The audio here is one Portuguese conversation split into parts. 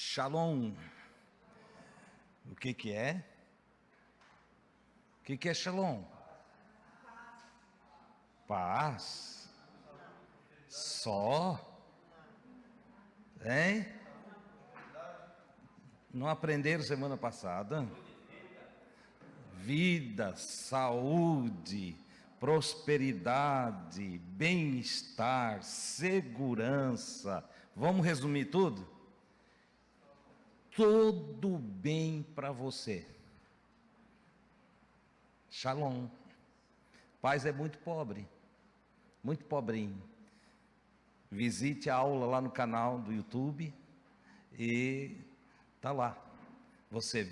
Shalom. O que é? O que é shalom? Paz. Só? Hein? Não aprenderam semana passada? Vida, saúde, prosperidade, bem-estar, segurança. Vamos resumir tudo? Tudo bem para você. Shalom. Paz é muito pobre, muito pobrinho. Visite a aula lá no canal do YouTube e tá lá. Você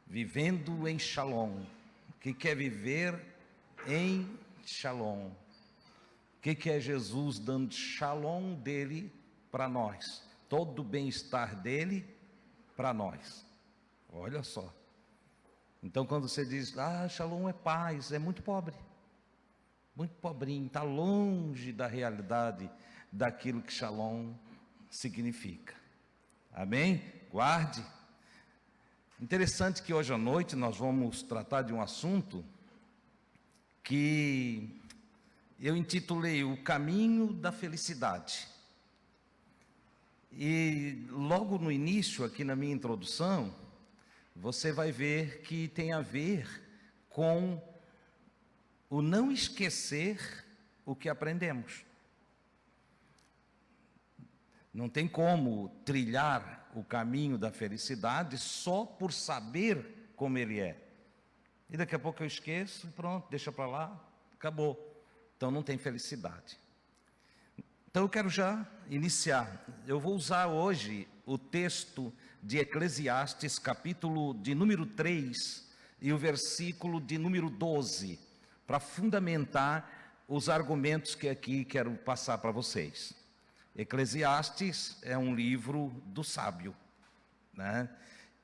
vivendo em Shalom. O que é viver em Shalom? O que é Jesus dando Shalom dele para nós? Todo o bem-estar dele para nós. Olha só. Então quando você diz, Shalom é paz, é muito pobre. Muito pobrinho, está longe da realidade daquilo que Shalom significa. Amém? Guarde. Interessante que hoje à noite nós vamos tratar de um assunto que eu intitulei O Caminho da Felicidade. E logo no início, aqui na minha introdução, você vai ver que tem a ver com o não esquecer o que aprendemos. Não tem como trilhar o caminho da felicidade só por saber como ele é. E daqui a pouco eu esqueço e pronto, deixa para lá, acabou. Então não tem felicidade. Então eu quero já iniciar. Eu vou usar hoje o texto de Eclesiastes, capítulo de número 3 e o versículo de número 12, para fundamentar os argumentos que aqui quero passar para vocês. Eclesiastes é um livro do sábio, né?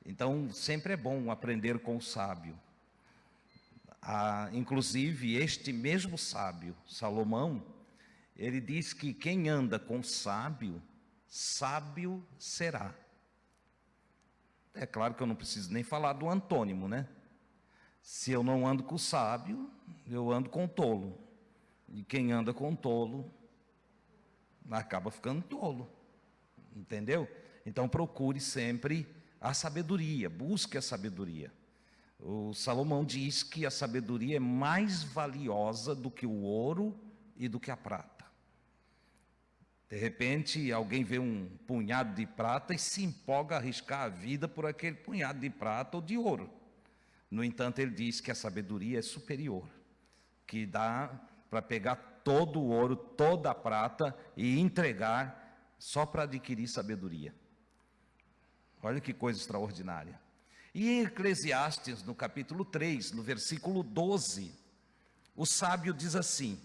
Então sempre é bom aprender com o sábio. Inclusive este mesmo sábio, Salomão, ele diz que quem anda com sábio, sábio será. É claro que eu não preciso nem falar do antônimo, né? Se eu não ando com sábio, eu ando com tolo. E quem anda com tolo acaba ficando tolo, entendeu? Então procure sempre a sabedoria, busque a sabedoria. O Salomão diz que a sabedoria é mais valiosa do que o ouro e do que a prata. De repente alguém vê um punhado de prata e se empolga a arriscar a vida por aquele punhado de prata ou de ouro. No entanto, ele diz que a sabedoria é superior, que dá para pegar todo o ouro, toda a prata e entregar só para adquirir sabedoria. Olha que coisa extraordinária. E em Eclesiastes, no capítulo 3, no versículo 12, o sábio diz assim: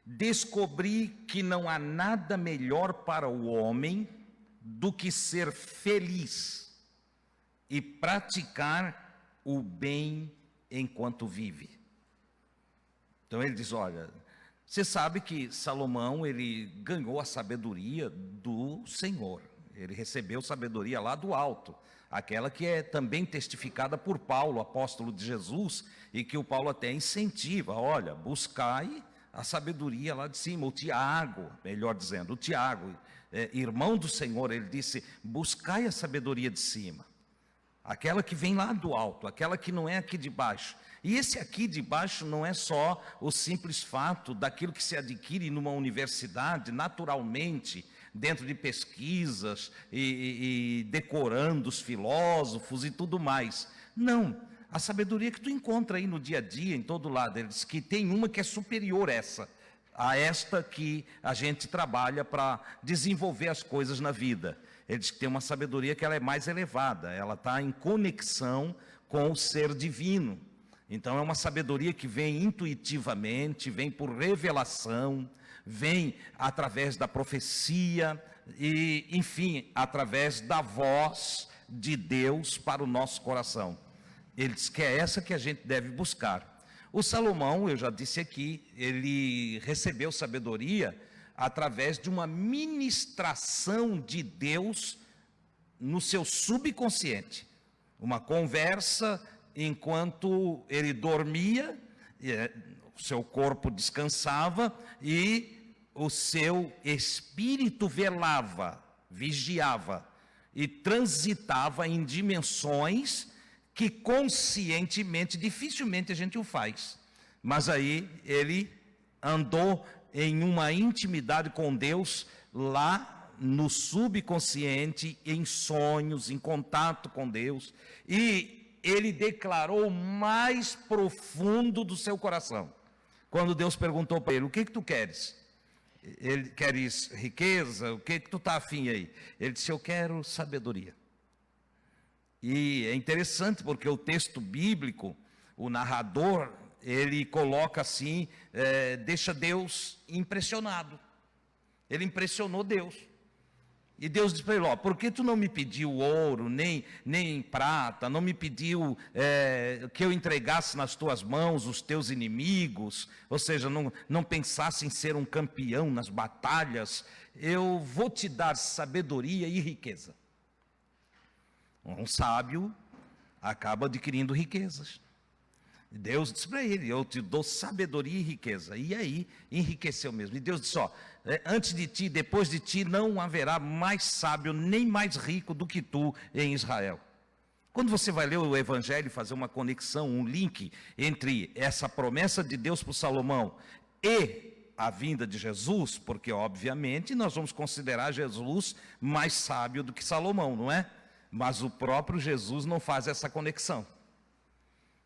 descobri que não há nada melhor para o homem do que ser feliz e praticar o bem enquanto vive. Então ele diz, olha, você sabe que Salomão, ele ganhou a sabedoria do Senhor. Ele recebeu sabedoria lá do alto, aquela que é também testificada por Paulo, apóstolo de Jesus, e que o Paulo até incentiva, olha, buscai a sabedoria lá de cima. O Tiago, melhor dizendo, o Tiago, irmão do Senhor, ele disse, buscai a sabedoria de cima. Aquela que vem lá do alto, aquela que não é aqui de baixo. E esse aqui de baixo não é só o simples fato daquilo que se adquire numa universidade, naturalmente, dentro de pesquisas e decorando os filósofos e tudo mais. Não, a sabedoria que tu encontra aí no dia a dia, em todo lado. Ele diz que tem uma que é superior a esta que a gente trabalha para desenvolver as coisas na vida. Ele diz que tem uma sabedoria que ela é mais elevada, ela está em conexão com o ser divino. Então é uma sabedoria que vem intuitivamente, vem por revelação, vem através da profecia e, enfim, através da voz de Deus para o nosso coração. Ele diz que é essa que a gente deve buscar. O Salomão, eu já disse aqui, ele recebeu sabedoria através de uma ministração de Deus no seu subconsciente, uma conversa enquanto ele dormia, o seu corpo descansava e o seu espírito velava, vigiava e transitava em dimensões que conscientemente, dificilmente a gente o faz. Mas aí ele andou em uma intimidade com Deus lá no subconsciente, em sonhos, em contato com Deus, e ele declarou o mais profundo do seu coração. Quando Deus perguntou para ele: o que tu queres? Ele: queres riqueza? O que tu está afim aí? Ele disse: eu quero sabedoria. E é interessante porque o texto bíblico, o narrador, ele coloca assim, deixa Deus impressionado. Ele impressionou Deus. E Deus disse para ele: ó, por que tu não me pediu ouro, nem prata, não me pediu que eu entregasse nas tuas mãos os teus inimigos, ou seja, não pensasse em ser um campeão nas batalhas? Eu vou te dar sabedoria e riqueza. Um sábio acaba adquirindo riquezas. Deus disse para ele: eu te dou sabedoria e riqueza. E aí, enriqueceu mesmo. E Deus disse: ó, antes de ti, depois de ti, não haverá mais sábio, nem mais rico do que tu em Israel. Quando você vai ler o Evangelho e fazer uma conexão, um link entre essa promessa de Deus para Salomão e a vinda de Jesus, porque obviamente nós vamos considerar Jesus mais sábio do que Salomão, não é? Mas o próprio Jesus não faz essa conexão.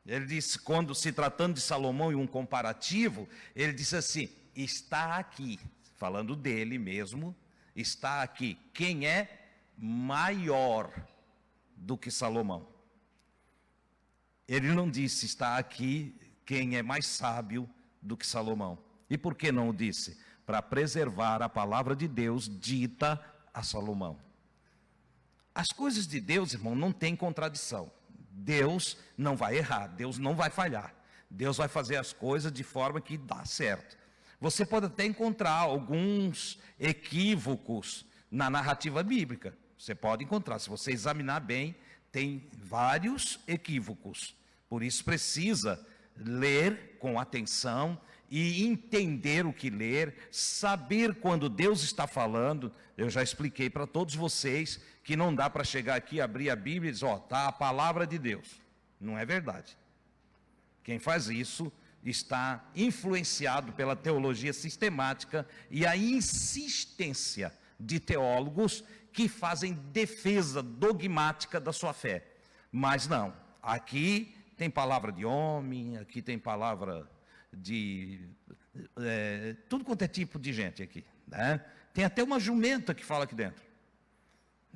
Ele disse, quando se tratando de Salomão e um comparativo, ele disse assim: está aqui, falando dele mesmo, está aqui quem é maior do que Salomão. Ele não disse: está aqui quem é mais sábio do que Salomão. E por que não o disse? Para preservar a palavra de Deus dita a Salomão. As coisas de Deus, irmão, não tem contradição. Deus não vai errar, Deus não vai falhar. Deus vai fazer as coisas de forma que dá certo. Você pode até encontrar alguns equívocos na narrativa bíblica. Você pode encontrar, se você examinar bem, tem vários equívocos. Por isso precisa ler com atenção e entender o que ler, saber quando Deus está falando. Eu já expliquei para todos vocês que não dá para chegar aqui, abrir a Bíblia e dizer: ó, está a palavra de Deus. Não é verdade. Quem faz isso está influenciado pela teologia sistemática e a insistência de teólogos que fazem defesa dogmática da sua fé. Mas não, aqui tem palavra de homem, aqui tem palavra de tudo quanto é tipo de gente aqui, né? Tem até uma jumenta que fala aqui dentro,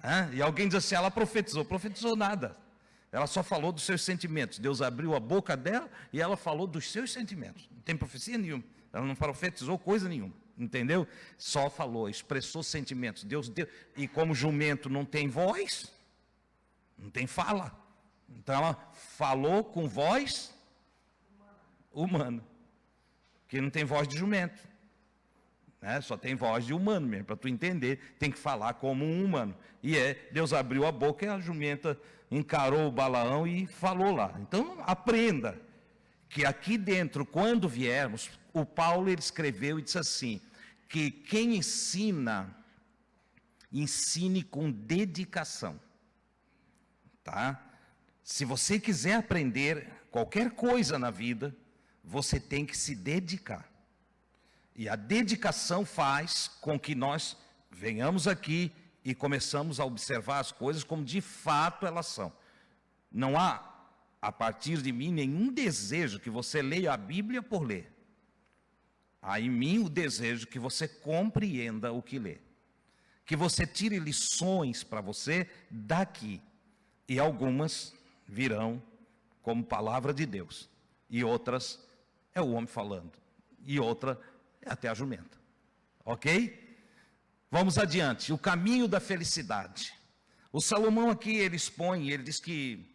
né? E alguém diz assim: ela profetizou nada, ela só falou dos seus sentimentos. Deus abriu a boca dela e ela falou dos seus sentimentos. Não tem profecia nenhuma, ela não profetizou coisa nenhuma, entendeu? Só falou, expressou sentimentos. Deus deu, e como jumento não tem voz, não tem fala, então ela falou com voz humana, que não tem voz de jumento, né? Só tem voz de humano mesmo. Para tu entender, tem que falar como um humano. E Deus abriu a boca e a jumenta encarou o Balaão e falou lá. Então aprenda que aqui dentro, quando viermos, o Paulo ele escreveu e disse assim, que quem ensina, ensine com dedicação, tá? Se você quiser aprender qualquer coisa na vida, você tem que se dedicar. E a dedicação faz com que nós venhamos aqui e começamos a observar as coisas como de fato elas são. Não há, a partir de mim, nenhum desejo que você leia a Bíblia por ler. Há em mim o desejo que você compreenda o que lê. Que você tire lições para você daqui. E algumas virão como palavra de Deus. E outras é o homem falando. E outra é até a jumenta. Ok? Vamos adiante. O caminho da felicidade. O Salomão aqui, ele expõe, ele diz que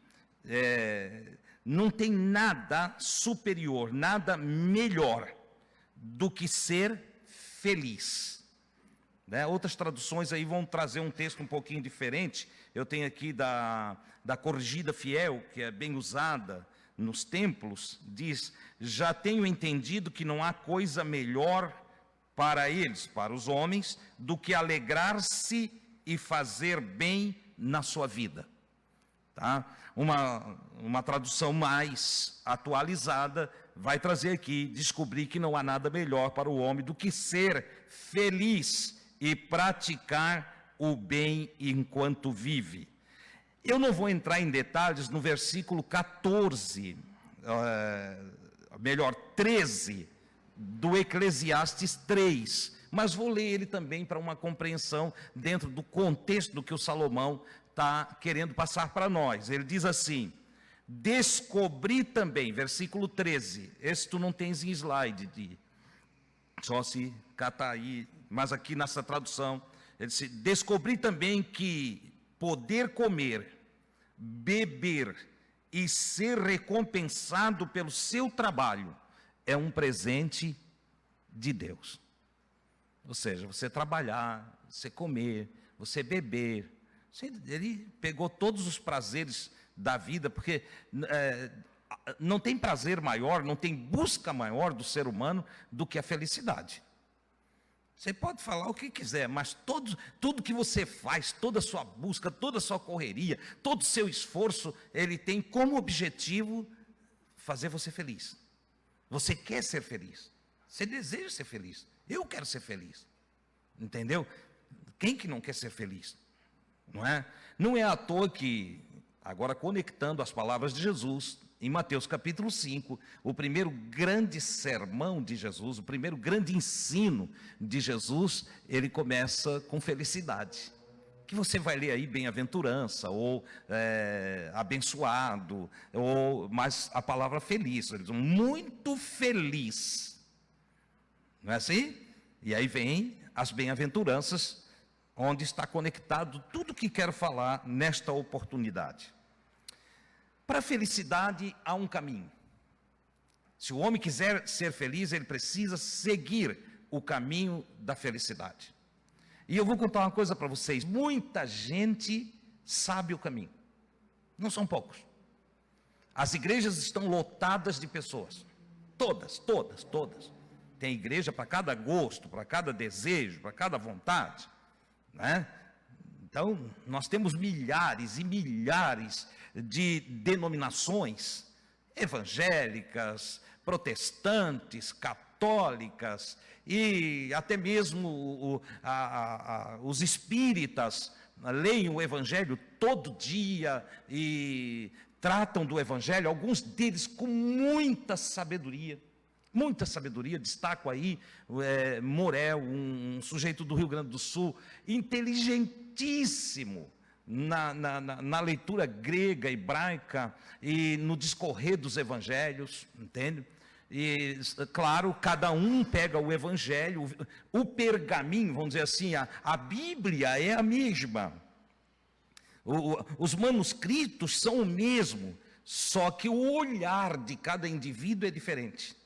não tem nada superior, nada melhor do que ser feliz. né? Outras traduções aí vão trazer um texto um pouquinho diferente. Eu tenho aqui da Corrigida Fiel, que é bem usada nos templos, diz: já tenho entendido que não há coisa melhor para eles, para os homens, do que alegrar-se e fazer bem na sua vida. Tá? Uma tradução mais atualizada vai trazer aqui: descobrir que não há nada melhor para o homem do que ser feliz e praticar o bem enquanto vive. Eu não vou entrar em detalhes no versículo 14, melhor, 13, do Eclesiastes 3, mas vou ler ele também para uma compreensão dentro do contexto do que o Salomão está querendo passar para nós. Ele diz assim: descobri também, versículo 13, esse tu não tens em slide, só se catar aí, mas aqui nessa tradução, ele disse: descobri também que poder comer, beber e ser recompensado pelo seu trabalho é um presente de Deus. Ou seja, você trabalhar, você comer, você beber, ele pegou todos os prazeres da vida, porque não tem prazer maior, não tem busca maior do ser humano do que a felicidade. Você pode falar o que quiser, mas tudo que você faz, toda a sua busca, toda a sua correria, todo o seu esforço, ele tem como objetivo fazer você feliz. Você quer ser feliz, você deseja ser feliz. Eu quero ser feliz, entendeu? Quem que não quer ser feliz? Não é? Não é à toa que, agora conectando as palavras de Jesus, em Mateus capítulo 5, o primeiro grande sermão de Jesus, o primeiro grande ensino de Jesus, ele começa com felicidade. Que você vai ler aí bem-aventurança, ou abençoado, mas a palavra feliz, eles dizem, muito feliz. Não é assim? E aí vem as bem-aventuranças, onde está conectado tudo que quero falar nesta oportunidade. Para a felicidade há um caminho. Se o homem quiser ser feliz, ele precisa seguir o caminho da felicidade. E eu vou contar uma coisa para vocês: muita gente sabe o caminho, não são poucos. As igrejas estão lotadas de pessoas, todas. Tem igreja para cada gosto, para cada desejo, para cada vontade, né? Então, nós temos milhares e milhares de denominações evangélicas, protestantes, católicas e até mesmo os espíritas leem o evangelho todo dia e tratam do evangelho, alguns deles com muita sabedoria. Muita sabedoria. Destaco aí Morel, um sujeito do Rio Grande do Sul, inteligentíssimo na leitura grega, hebraica e no discorrer dos evangelhos, entende? E, claro, cada um pega o evangelho, o pergaminho, vamos dizer assim, a Bíblia é a mesma, os manuscritos são o mesmo, só que o olhar de cada indivíduo é diferente.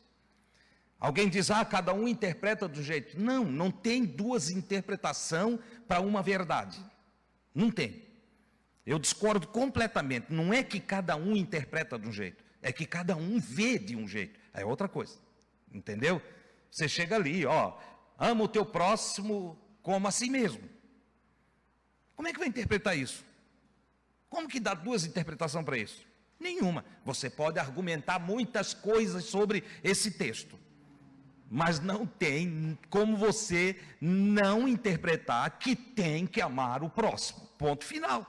Alguém diz, cada um interpreta do jeito. Não tem duas interpretações para uma verdade. Não tem. Eu discordo completamente. Não é que cada um interpreta de um jeito, é que cada um vê de um jeito. É outra coisa. Entendeu? Você chega ali, ama o teu próximo como a si mesmo. Como é que vai interpretar isso? Como que dá duas interpretações para isso? Nenhuma. Você pode argumentar muitas coisas sobre esse texto, mas não tem como você não interpretar que tem que amar o próximo. Ponto final.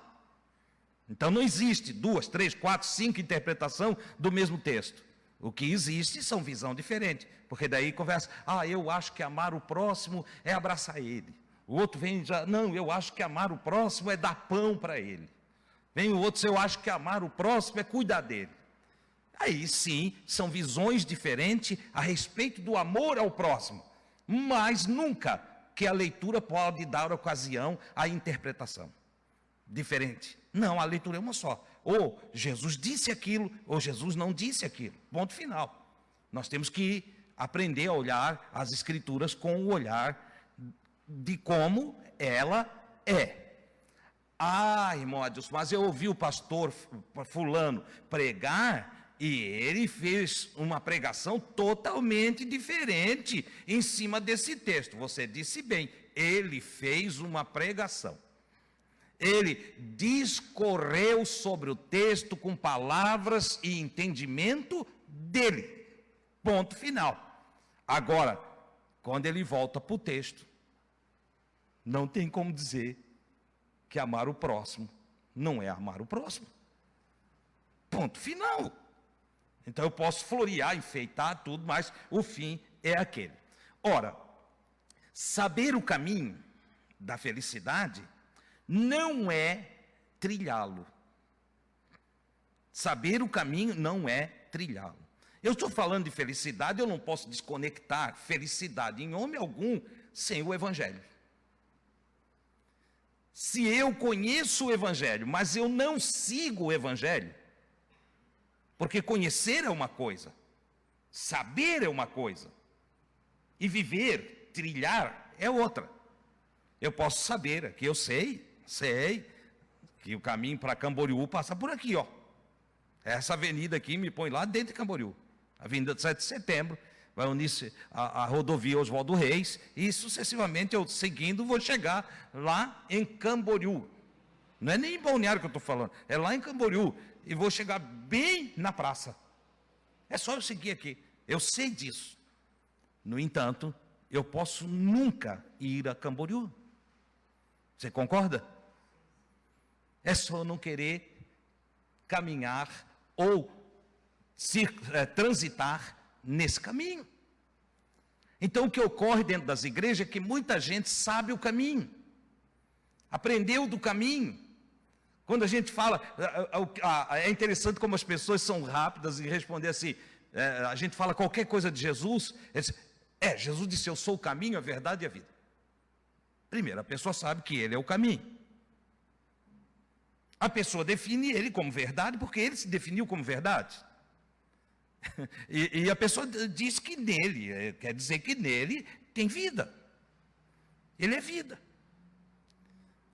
Então não existe 2, 3, 4, 5 interpretações do mesmo texto. O que existe são visões diferentes. Porque daí conversa, eu acho que amar o próximo é abraçar ele. O outro vem já, não, eu acho que amar o próximo é dar pão para ele. Vem o outro, eu acho que amar o próximo é cuidar dele. Aí sim, são visões diferentes a respeito do amor ao próximo, mas nunca que a leitura pode dar ocasião à interpretação diferente. Não, a leitura é uma só. Ou Jesus disse aquilo, ou Jesus não disse aquilo. Ponto final. Nós temos que aprender a olhar as Escrituras com o olhar de como ela é. Ah, irmão Adilson, mas eu ouvi o pastor fulano pregar e ele fez uma pregação totalmente diferente em cima desse texto. Você disse bem, ele fez uma pregação. Ele discorreu sobre o texto com palavras e entendimento dele. Ponto final. Agora, quando ele volta para o texto, não tem como dizer que amar o próximo não é amar o próximo. Ponto final. Então eu posso florear, enfeitar tudo, mas o fim é aquele. Ora, saber o caminho da felicidade não é trilhá-lo. Saber o caminho não é trilhá-lo. Eu estou falando de felicidade, eu não posso desconectar felicidade em homem algum sem o Evangelho. Se eu conheço o Evangelho, mas eu não sigo o Evangelho, porque conhecer é uma coisa, saber é uma coisa, e viver, trilhar é outra. Eu posso saber, que eu sei que o caminho para Camboriú passa por aqui, ó. Essa avenida aqui me põe lá dentro de Camboriú. A Avenida de 7 de Setembro, vai unir-se a rodovia Oswaldo Reis, e sucessivamente eu seguindo vou chegar lá em Camboriú. Não é nem em Balneário que eu estou falando, é lá em Camboriú, e vou chegar bem na praça. É só eu seguir aqui, eu sei disso. No entanto, eu posso nunca ir a Camboriú. Você concorda? É só eu não querer caminhar ou transitar nesse caminho. Então o que ocorre dentro das igrejas é que muita gente sabe o caminho, aprendeu do caminho. Quando a gente fala, é interessante como as pessoas são rápidas em responder assim, a gente fala qualquer coisa de Jesus, Jesus disse, eu sou o caminho, a verdade e a vida. Primeiro, a pessoa sabe que ele é o caminho. A pessoa define ele como verdade, porque ele se definiu como verdade. E a pessoa diz que nele, quer dizer que nele tem vida. Ele é vida.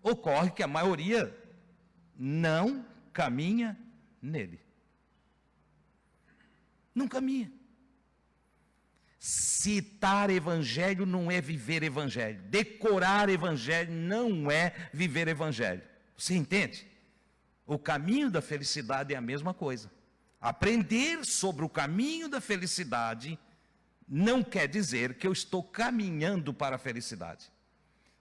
Ocorre que a maioria não caminha nele. Não caminha. Citar evangelho não é viver evangelho. Decorar evangelho não é viver evangelho. Você entende? O caminho da felicidade é a mesma coisa. Aprender sobre o caminho da felicidade não quer dizer que eu estou caminhando para a felicidade.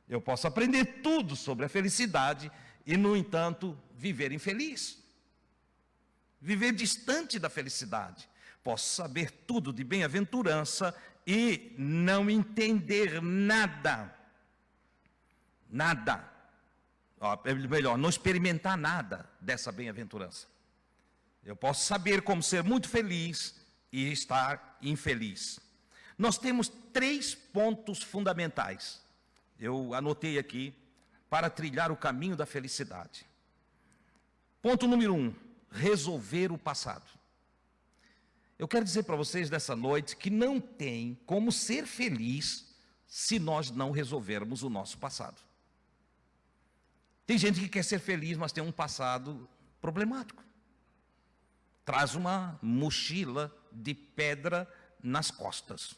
Eu posso aprender tudo sobre a felicidade e, no entanto, viver infeliz. Viver distante da felicidade. Posso saber tudo de bem-aventurança e não entender nada. Nada. Melhor, não experimentar nada dessa bem-aventurança. Eu posso saber como ser muito feliz e estar infeliz. Nós temos 3 pontos fundamentais. Eu anotei aqui para trilhar o caminho da felicidade. Ponto número 1, resolver o passado. Eu quero dizer para vocês nessa noite que não tem como ser feliz se nós não resolvermos o nosso passado. Tem gente que quer ser feliz, mas tem um passado problemático. Traz uma mochila de pedra nas costas.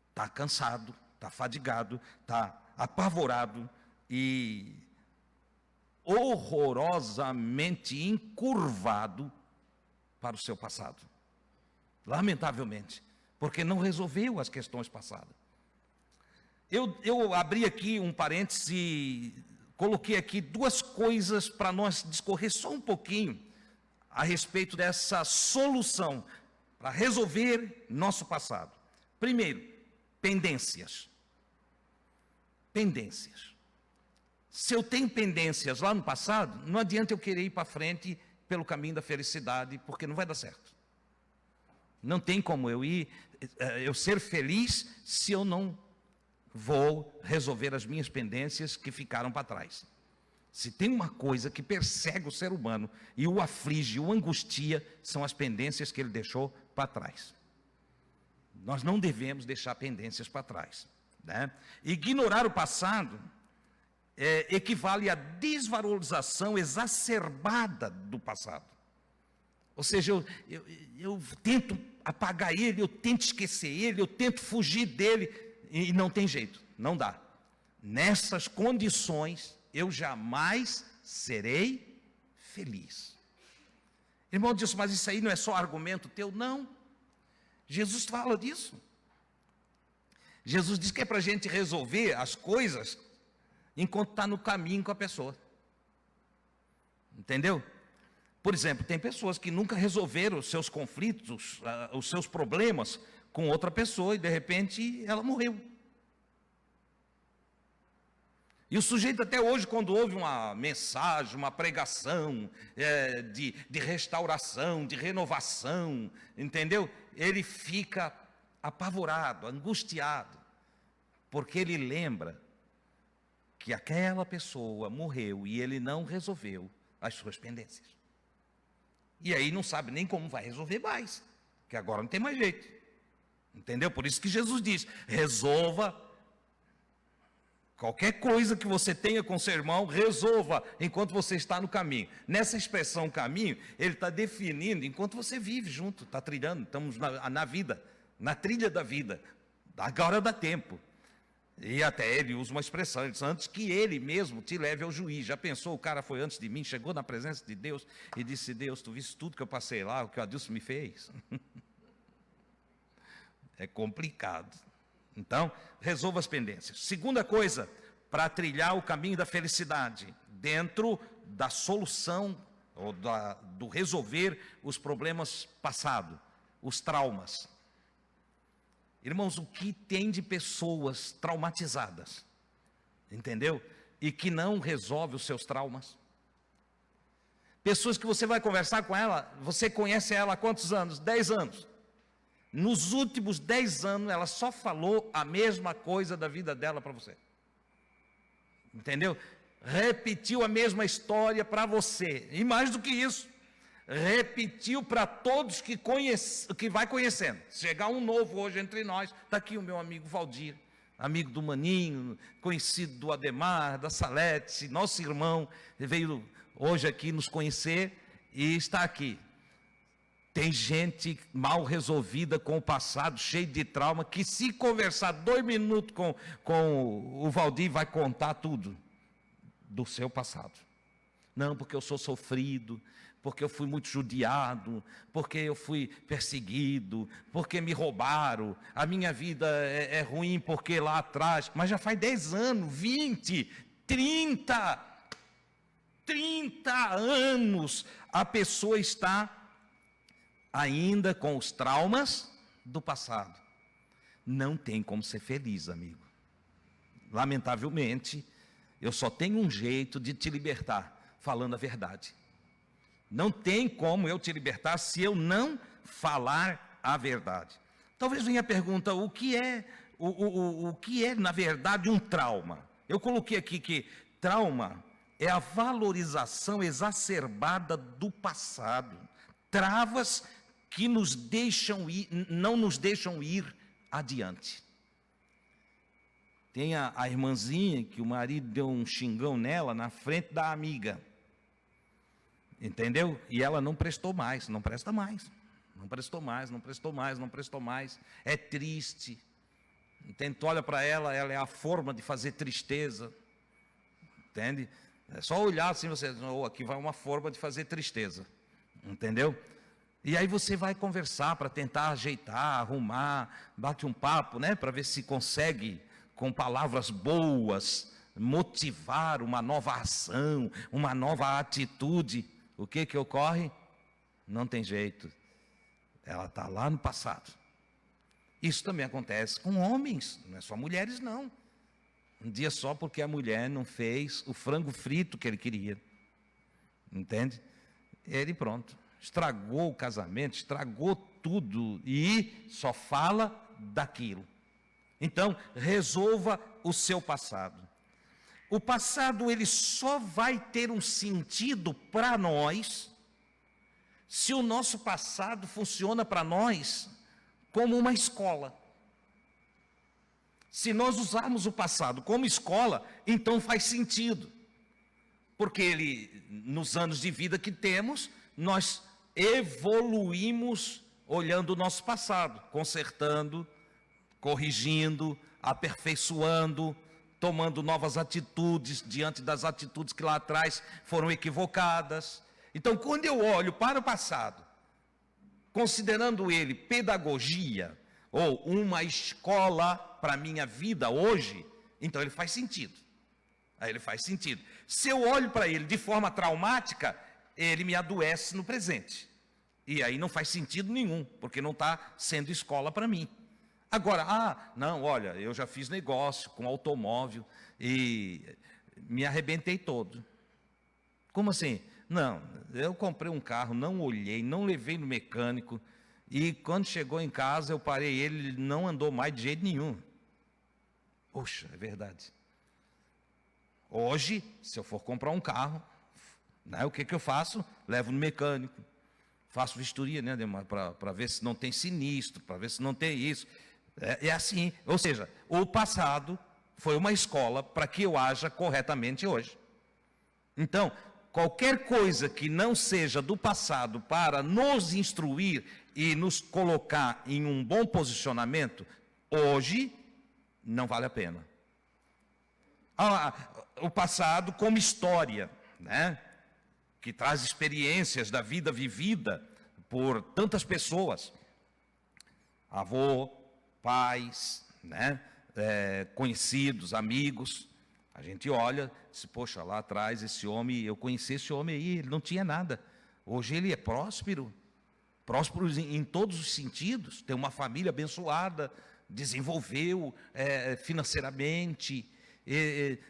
Está cansado, está fadigado, está apavorado e horrorosamente encurvado para o seu passado. Lamentavelmente, porque não resolveu as questões passadas. Eu abri aqui um parêntese e coloquei aqui 2 coisas para nós discorrer só um pouquinho a respeito dessa solução para resolver nosso passado. Primeiro, pendências. Pendências. Se eu tenho pendências lá no passado, não adianta eu querer ir para frente pelo caminho da felicidade, porque não vai dar certo. Não tem como eu ser feliz se eu não vou resolver as minhas pendências que ficaram para trás. Se tem uma coisa que persegue o ser humano e o aflige, o angustia, são as pendências que ele deixou para trás. Nós não devemos deixar pendências para trás. né? Ignorar o passado equivale à desvalorização exacerbada do passado. Ou seja, eu tento apagar ele, eu tento esquecer ele, eu tento fugir dele, e não tem jeito, não dá. Nessas condições, eu jamais serei feliz. Irmão disse, mas isso aí não é só argumento teu? Não. Jesus fala disso. Jesus diz que é para a gente resolver as coisas enquanto está no caminho com a pessoa. Entendeu? Por exemplo, tem pessoas que nunca resolveram os seus conflitos, os seus problemas com outra pessoa, e de repente ela morreu. E o sujeito até hoje, quando ouve uma mensagem, uma pregação de restauração, de renovação, entendeu? Ele fica apavorado, angustiado, porque ele lembra que aquela pessoa morreu e ele não resolveu as suas pendências. E aí não sabe nem como vai resolver mais, que agora não tem mais jeito. Entendeu? Por isso que Jesus diz, resolva qualquer coisa que você tenha com seu irmão, resolva enquanto você está no caminho. Nessa expressão caminho, ele está definindo enquanto você vive junto, está trilhando, estamos na vida, na trilha da vida. Agora dá tempo. E até ele usa uma expressão, ele diz, antes que ele mesmo te leve ao juiz. Já pensou, o cara foi antes de mim, chegou na presença de Deus e disse, Deus, tu viste tudo que eu passei lá, o que o Adilson me fez? É complicado. Então, resolva as pendências. Segunda coisa, para trilhar o caminho da felicidade, dentro da solução, ou do resolver os problemas passados, os traumas. Irmãos, o que tem de pessoas traumatizadas, entendeu? E que não resolve os seus traumas. Pessoas que você vai conversar com ela, você conhece ela há quantos anos? 10 anos. Nos últimos 10 anos, ela só falou a mesma coisa da vida dela para você. Entendeu? Repetiu a mesma história para você. E mais do que isso, repetiu para todos que vai conhecendo. Chegar um novo hoje entre nós, está aqui o meu amigo Valdir, amigo do Maninho, conhecido do Ademar, da Salete, nosso irmão, veio hoje aqui nos conhecer e está aqui. Tem gente mal resolvida com o passado, cheio de trauma, que se conversar 2 minutos com o Valdir, vai contar tudo do seu passado. Não, porque eu sou sofrido, porque eu fui muito judiado, porque eu fui perseguido, porque me roubaram, a minha vida é ruim porque lá atrás, mas já faz 10 anos, 20, 30 anos, a pessoa está ainda com os traumas do passado. Não tem como ser feliz, amigo. Lamentavelmente, eu só tenho um jeito de te libertar, falando a verdade. Não tem como eu te libertar se eu não falar a verdade. Talvez venha a pergunta, o que é, na verdade, um trauma? Eu coloquei aqui que trauma é a valorização exacerbada do passado. Travas que nos deixam ir, não nos deixam ir adiante. Tem a irmãzinha que o marido deu um xingão nela na frente da amiga. Entendeu? E ela não prestou mais, não presta mais. Não prestou mais, não prestou mais, não prestou mais. É triste. Entende? Tu olha para ela, ela é a forma de fazer tristeza. Entende? É só olhar assim, você, oh, aqui vai uma forma de fazer tristeza. Entendeu? E aí você vai conversar para tentar ajeitar, arrumar, bate um papo, né? Para ver se consegue, com palavras boas, motivar uma nova ação, uma nova atitude. O que ocorre? Não tem jeito. Ela está lá no passado. Isso também acontece com homens, não é só mulheres não. Um dia só porque a mulher não fez o frango frito que ele queria. Entende? Ele pronto, estragou o casamento, estragou tudo e só fala daquilo. Então, resolva o seu passado. O passado, ele só vai ter um sentido para nós se o nosso passado funciona para nós como uma escola. Se nós usarmos o passado como escola, então faz sentido. Porque nos anos de vida que temos, nós evoluímos olhando o nosso passado, consertando, corrigindo, aperfeiçoando, tomando novas atitudes diante das atitudes que lá atrás foram equivocadas. Então, quando eu olho para o passado, considerando ele pedagogia ou uma escola para a minha vida hoje, então ele faz sentido. Aí ele faz sentido. Se eu olho para ele de forma traumática, ele me adoece no presente. E aí não faz sentido nenhum, porque não está sendo escola para mim. Agora, não, olha, eu já fiz negócio com automóvel e me arrebentei todo. Como assim? Não, eu comprei um carro, não olhei, não levei no mecânico, e quando chegou em casa eu parei ele não andou mais de jeito nenhum. Poxa, é verdade. Hoje, se eu for comprar um carro, né, o que eu faço? Levo no mecânico, faço vistoria, né, para ver se não tem sinistro, para ver se não tem isso. É assim, ou seja, o passado foi uma escola para que eu haja corretamente hoje. Então, qualquer coisa que não seja do passado para nos instruir e nos colocar em um bom posicionamento, hoje não vale a pena. O passado como história, né, que traz experiências da vida vivida por tantas pessoas, avô, pais, né, conhecidos, amigos. A gente olha, se poxa, lá atrás esse homem, eu conheci esse homem aí, ele não tinha nada. Hoje ele é próspero em todos os sentidos, tem uma família abençoada, desenvolveu financeiramente,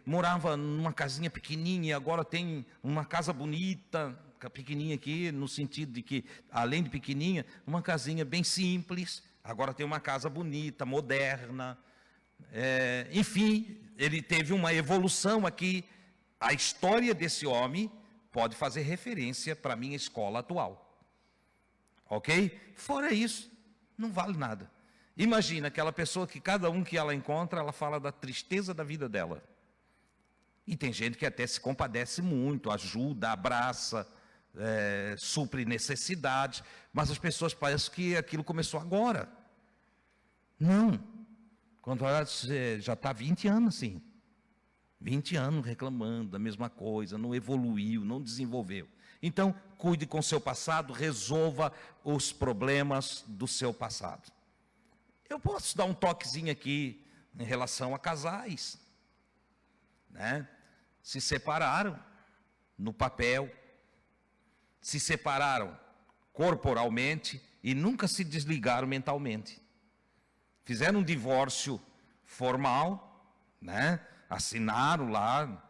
morava numa casinha pequenininha e agora tem uma casa bonita, pequenininha aqui, no sentido de que, além de pequenininha, uma casinha bem simples, agora tem uma casa bonita, moderna, enfim, ele teve uma evolução aqui. A história desse homem pode fazer referência para a minha escola atual, ok? Fora isso, não vale nada. Imagina aquela pessoa que cada um que ela encontra, ela fala da tristeza da vida dela. E tem gente que até se compadece muito, ajuda, abraça, supre necessidades, mas as pessoas parecem que aquilo começou agora. Não. Quando você já está 20 anos assim. 20 anos reclamando da mesma coisa, não evoluiu, não desenvolveu. Então, cuide com o seu passado, resolva os problemas do seu passado. Eu posso dar um toquezinho aqui em relação a casais, né? Se separaram no papel, se separaram corporalmente e nunca se desligaram mentalmente. Fizeram um divórcio formal, né? Assinaram lá,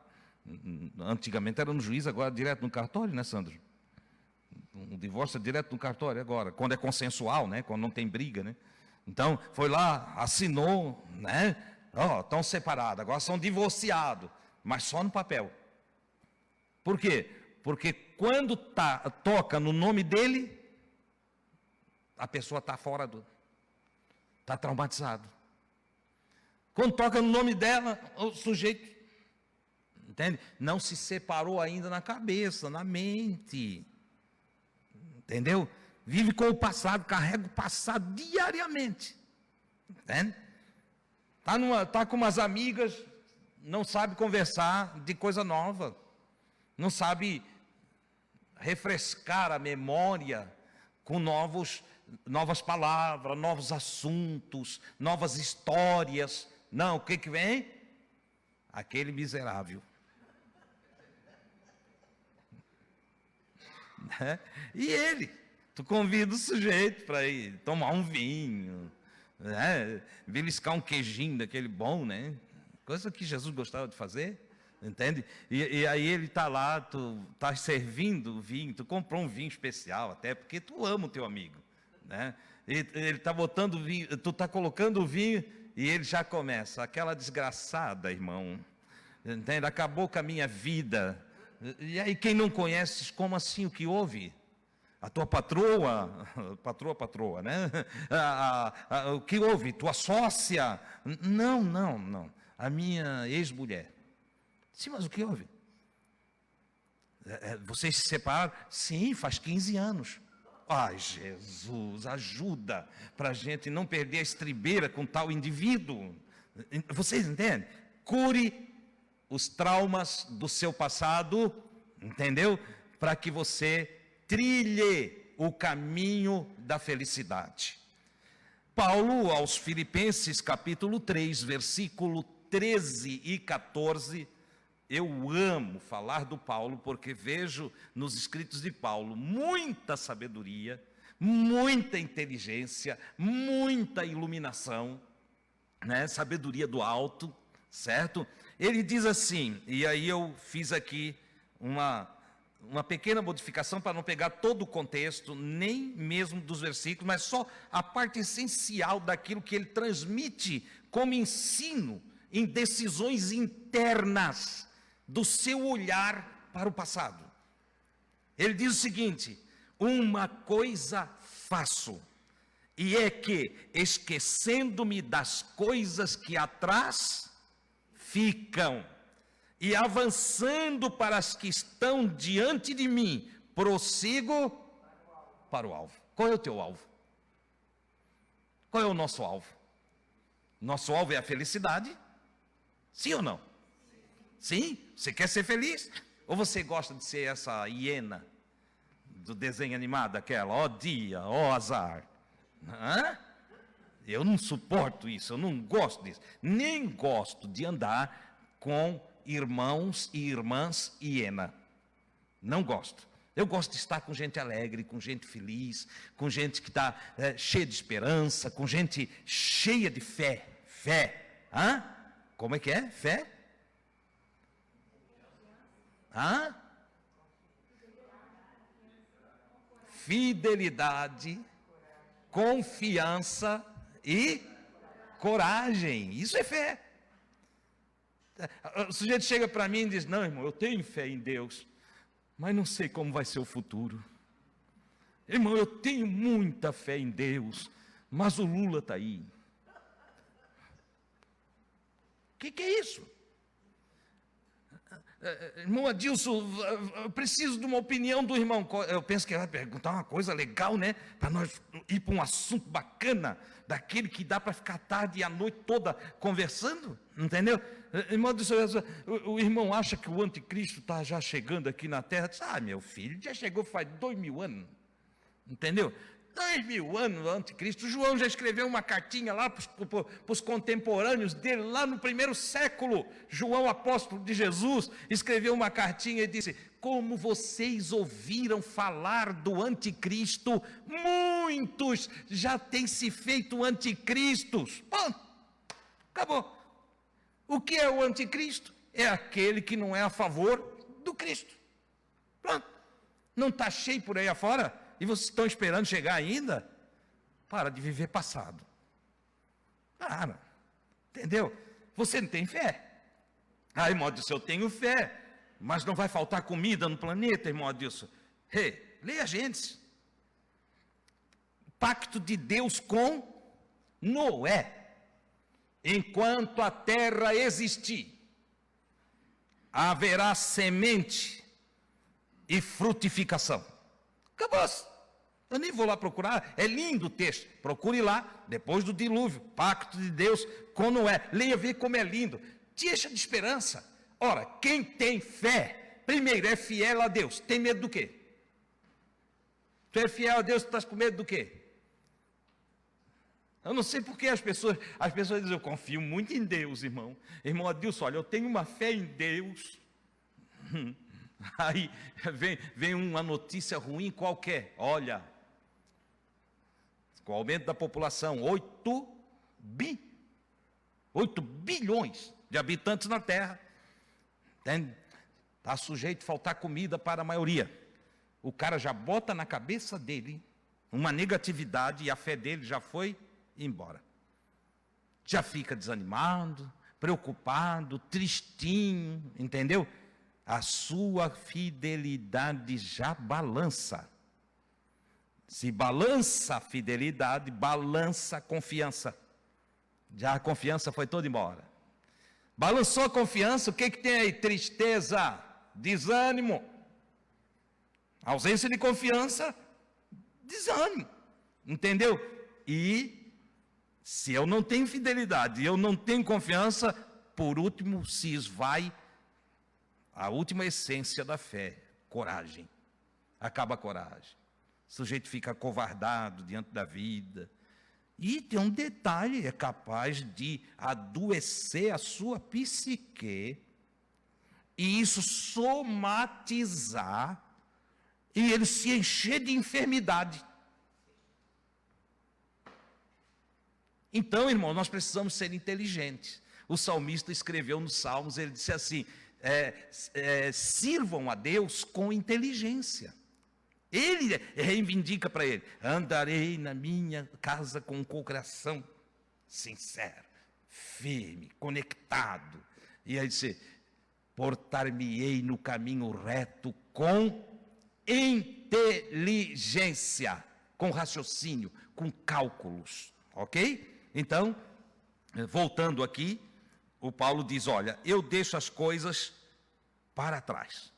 antigamente era no juiz, agora direto no cartório, né, Sandro? Um divórcio é direto no cartório agora, quando é consensual, né? Quando não tem briga, né? Então, foi lá, assinou, né? Estão separados, agora são divorciados, mas só no papel. Por quê? Porque quando toca no nome dele, a pessoa está fora está traumatizado. Quando toca no nome dela, o sujeito, entende? Não se separou ainda na cabeça, na mente. Entendeu? Vive com o passado, carrega o passado diariamente. Entende? Está com umas amigas, não sabe conversar de coisa nova. Não sabe refrescar a memória com novas palavras, novos assuntos, novas histórias. Não, o que vem? Aquele miserável. E ele, tu convida o sujeito para ir tomar um vinho, né? Beliscar um queijinho daquele bom, né? Coisa que Jesus gostava de fazer, entende? E aí ele está lá, tu está servindo o vinho, tu comprou um vinho especial até, porque tu ama o teu amigo, né? Ele está botando vinho, tu está colocando o vinho e ele já começa, aquela desgraçada, irmão, entende? Acabou com a minha vida. E aí quem não conhece, como assim, o que houve? A tua patroa, patroa, né? O que houve? Tua sócia? Não. A minha ex-mulher. Sim, mas o que houve? Vocês se separaram? Sim, faz 15 anos. Ai, Jesus, ajuda para a gente não perder a estribeira com tal indivíduo. Vocês entendem? Cure os traumas do seu passado, entendeu? Para que você trilhe o caminho da felicidade. Paulo, aos Filipenses, capítulo 3, versículo 13 e 14, eu amo falar do Paulo, porque vejo nos escritos de Paulo muita sabedoria, muita inteligência, muita iluminação, né? Sabedoria do alto, certo? Ele diz assim, e aí eu fiz aqui uma pequena modificação para não pegar todo o contexto, nem mesmo dos versículos, mas só a parte essencial daquilo que ele transmite como ensino em decisões internas do seu olhar para o passado. Ele diz o seguinte: uma coisa faço, e é que, esquecendo-me das coisas que atrás ficam, e avançando para as que estão diante de mim, prossigo para o alvo. Qual é o teu alvo? Qual é o nosso alvo? Nosso alvo é a felicidade? Sim ou não? Sim? Você quer ser feliz? Ou você gosta de ser essa hiena do desenho animado, aquela, ó dia, ó azar? Eu não suporto isso, eu não gosto disso. Nem gosto de andar com irmãos e irmãs hiena. Não gosto. Eu gosto de estar com gente alegre, com gente feliz, com gente que está cheia de esperança, com gente cheia de fé. Fé. Como é que é? Fé? Fidelidade, confiança e coragem. Isso é fé. O sujeito chega para mim e diz: não, irmão, eu tenho fé em Deus, mas não sei como vai ser o futuro. Irmão, eu tenho muita fé em Deus, mas o Lula está aí. O que é isso? Irmão Adilson, eu preciso de uma opinião do irmão. Eu penso que ele vai perguntar uma coisa legal, né? Para nós ir para um assunto bacana, daquele que dá para ficar a tarde e a noite toda conversando, entendeu? Irmão Adilson, o irmão acha que o anticristo está já chegando aqui na terra? Diz: meu filho, já chegou faz 2000 anos, entendeu? 2000 anos o anticristo. João já escreveu uma cartinha lá para os contemporâneos dele, lá no primeiro século. João, apóstolo de Jesus, escreveu uma cartinha e disse: como vocês ouviram falar do anticristo, muitos já têm se feito anticristos. Bom, acabou. O que é o anticristo? É aquele que não é a favor do Cristo. Pronto. Não está cheio por aí afora? E vocês estão esperando chegar ainda? Para de viver passado. Para. Entendeu? Você não tem fé. Irmão Adilson, eu tenho fé, mas não vai faltar comida no planeta, irmão Adilson. Leia Gênesis. Pacto de Deus com Noé. Enquanto a terra existir, haverá semente e frutificação. Acabou-se. Eu nem vou lá procurar, é lindo o texto. Procure lá, depois do dilúvio, pacto de Deus com Noé. Leia, vê como é lindo. Te encha de esperança. Ora, quem tem fé, primeiro é fiel a Deus. Tem medo do quê? Tu é fiel a Deus, tu estás com medo do quê? Eu não sei porque as pessoas dizem: eu confio muito em Deus, irmão. Irmão Adilson, olha, eu tenho uma fé em Deus. Aí vem uma notícia ruim qualquer. Olha, com o aumento da população, 8 bilhões de habitantes na Terra, está sujeito a faltar comida para a maioria. O cara já bota na cabeça dele uma negatividade e a fé dele já foi embora. Já fica desanimado, preocupado, tristinho, entendeu? A sua fidelidade já balança. Se balança a fidelidade, balança a confiança. Já a confiança foi toda embora. Balançou a confiança, o que tem aí? Tristeza, desânimo. Ausência de confiança, desânimo. Entendeu? E se eu não tenho fidelidade, eu não tenho confiança, por último se esvai a última essência da fé, coragem. Acaba a coragem. O sujeito fica acovardado diante da vida. E tem um detalhe, é capaz de adoecer a sua psique, e isso somatizar, e ele se encher de enfermidade. Então, irmão, nós precisamos ser inteligentes. O salmista escreveu nos Salmos, ele disse assim, sirvam a Deus com inteligência. Ele reivindica para ele, andarei na minha casa com um coração sincero, firme, conectado. E aí disse, portar-me-ei no caminho reto com inteligência, com raciocínio, com cálculos, ok? Então, voltando aqui, o Paulo diz, olha, eu deixo as coisas para trás.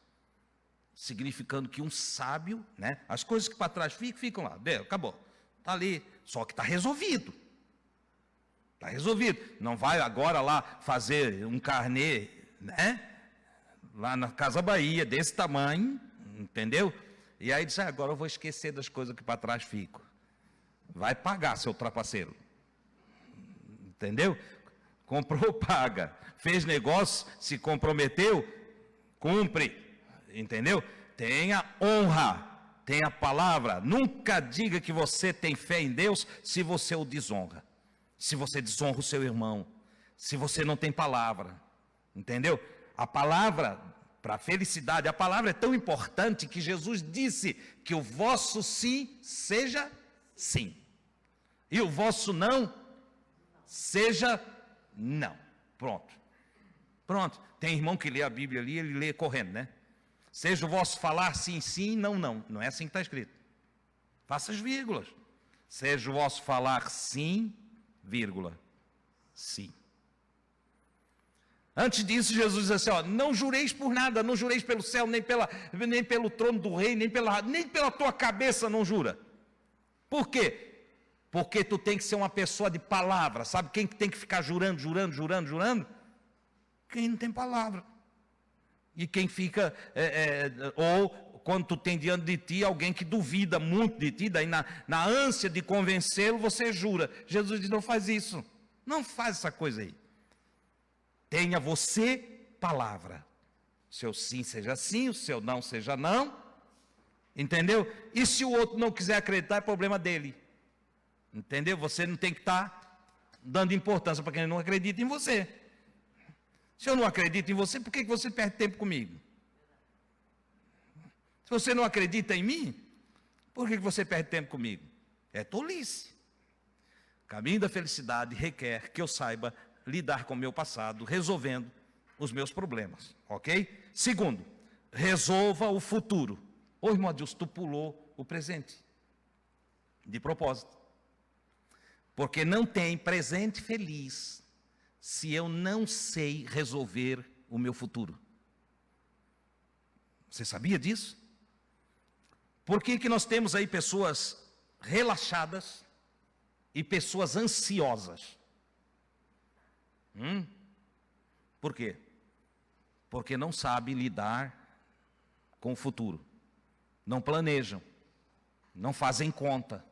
Significando que um sábio, né, as coisas que para trás ficam lá, deu, acabou, está ali, só que está resolvido. Está resolvido. Não vai agora lá fazer um carnê, né, lá na Casa Bahia, desse tamanho, entendeu? E aí diz, agora eu vou esquecer das coisas que para trás ficam. Vai pagar, seu trapaceiro. Entendeu? Comprou, paga. Fez negócio, se comprometeu, cumpre. Entendeu? Tenha honra, tenha palavra. Nunca diga que você tem fé em Deus se você o desonra. Se você desonra o seu irmão. Se você não tem palavra. Entendeu? A palavra, para a felicidade, a palavra é tão importante que Jesus disse que o vosso sim seja sim. E o vosso não seja não. Pronto. Pronto. Tem irmão que lê a Bíblia ali, ele lê correndo, né? Seja o vosso falar sim, sim, não, não. Não é assim que está escrito. Faça as vírgulas. Seja o vosso falar sim, vírgula, sim. Antes disso, Jesus diz assim, ó, não jureis por nada, não jureis pelo céu, nem pelo trono do rei, nem pela tua cabeça não jura. Por quê? Porque tu tem que ser uma pessoa de palavra. Sabe quem tem que ficar jurando? Quem não tem palavra. E quem fica, ou quando tu tem diante de ti alguém que duvida muito de ti, daí na ânsia de convencê-lo, você jura. Jesus diz, não faz isso. Não faz essa coisa aí. Tenha você palavra. O seu sim seja sim, o seu não seja não. Entendeu? E se o outro não quiser acreditar, é problema dele. Entendeu? Você não tem que estar dando importância para quem não acredita em você. Se eu não acredito em você, por que você perde tempo comigo? Se você não acredita em mim, por que você perde tempo comigo? É tolice. O caminho da felicidade requer que eu saiba lidar com o meu passado, resolvendo os meus problemas, ok? Segundo, resolva o futuro. Ô irmão Adilson, tu pulou o presente. De propósito. Porque não tem presente feliz se eu não sei resolver o meu futuro. Você sabia disso? Por que nós temos aí pessoas relaxadas e pessoas ansiosas? Por quê? Porque não sabem lidar com o futuro. Não planejam. Não fazem conta.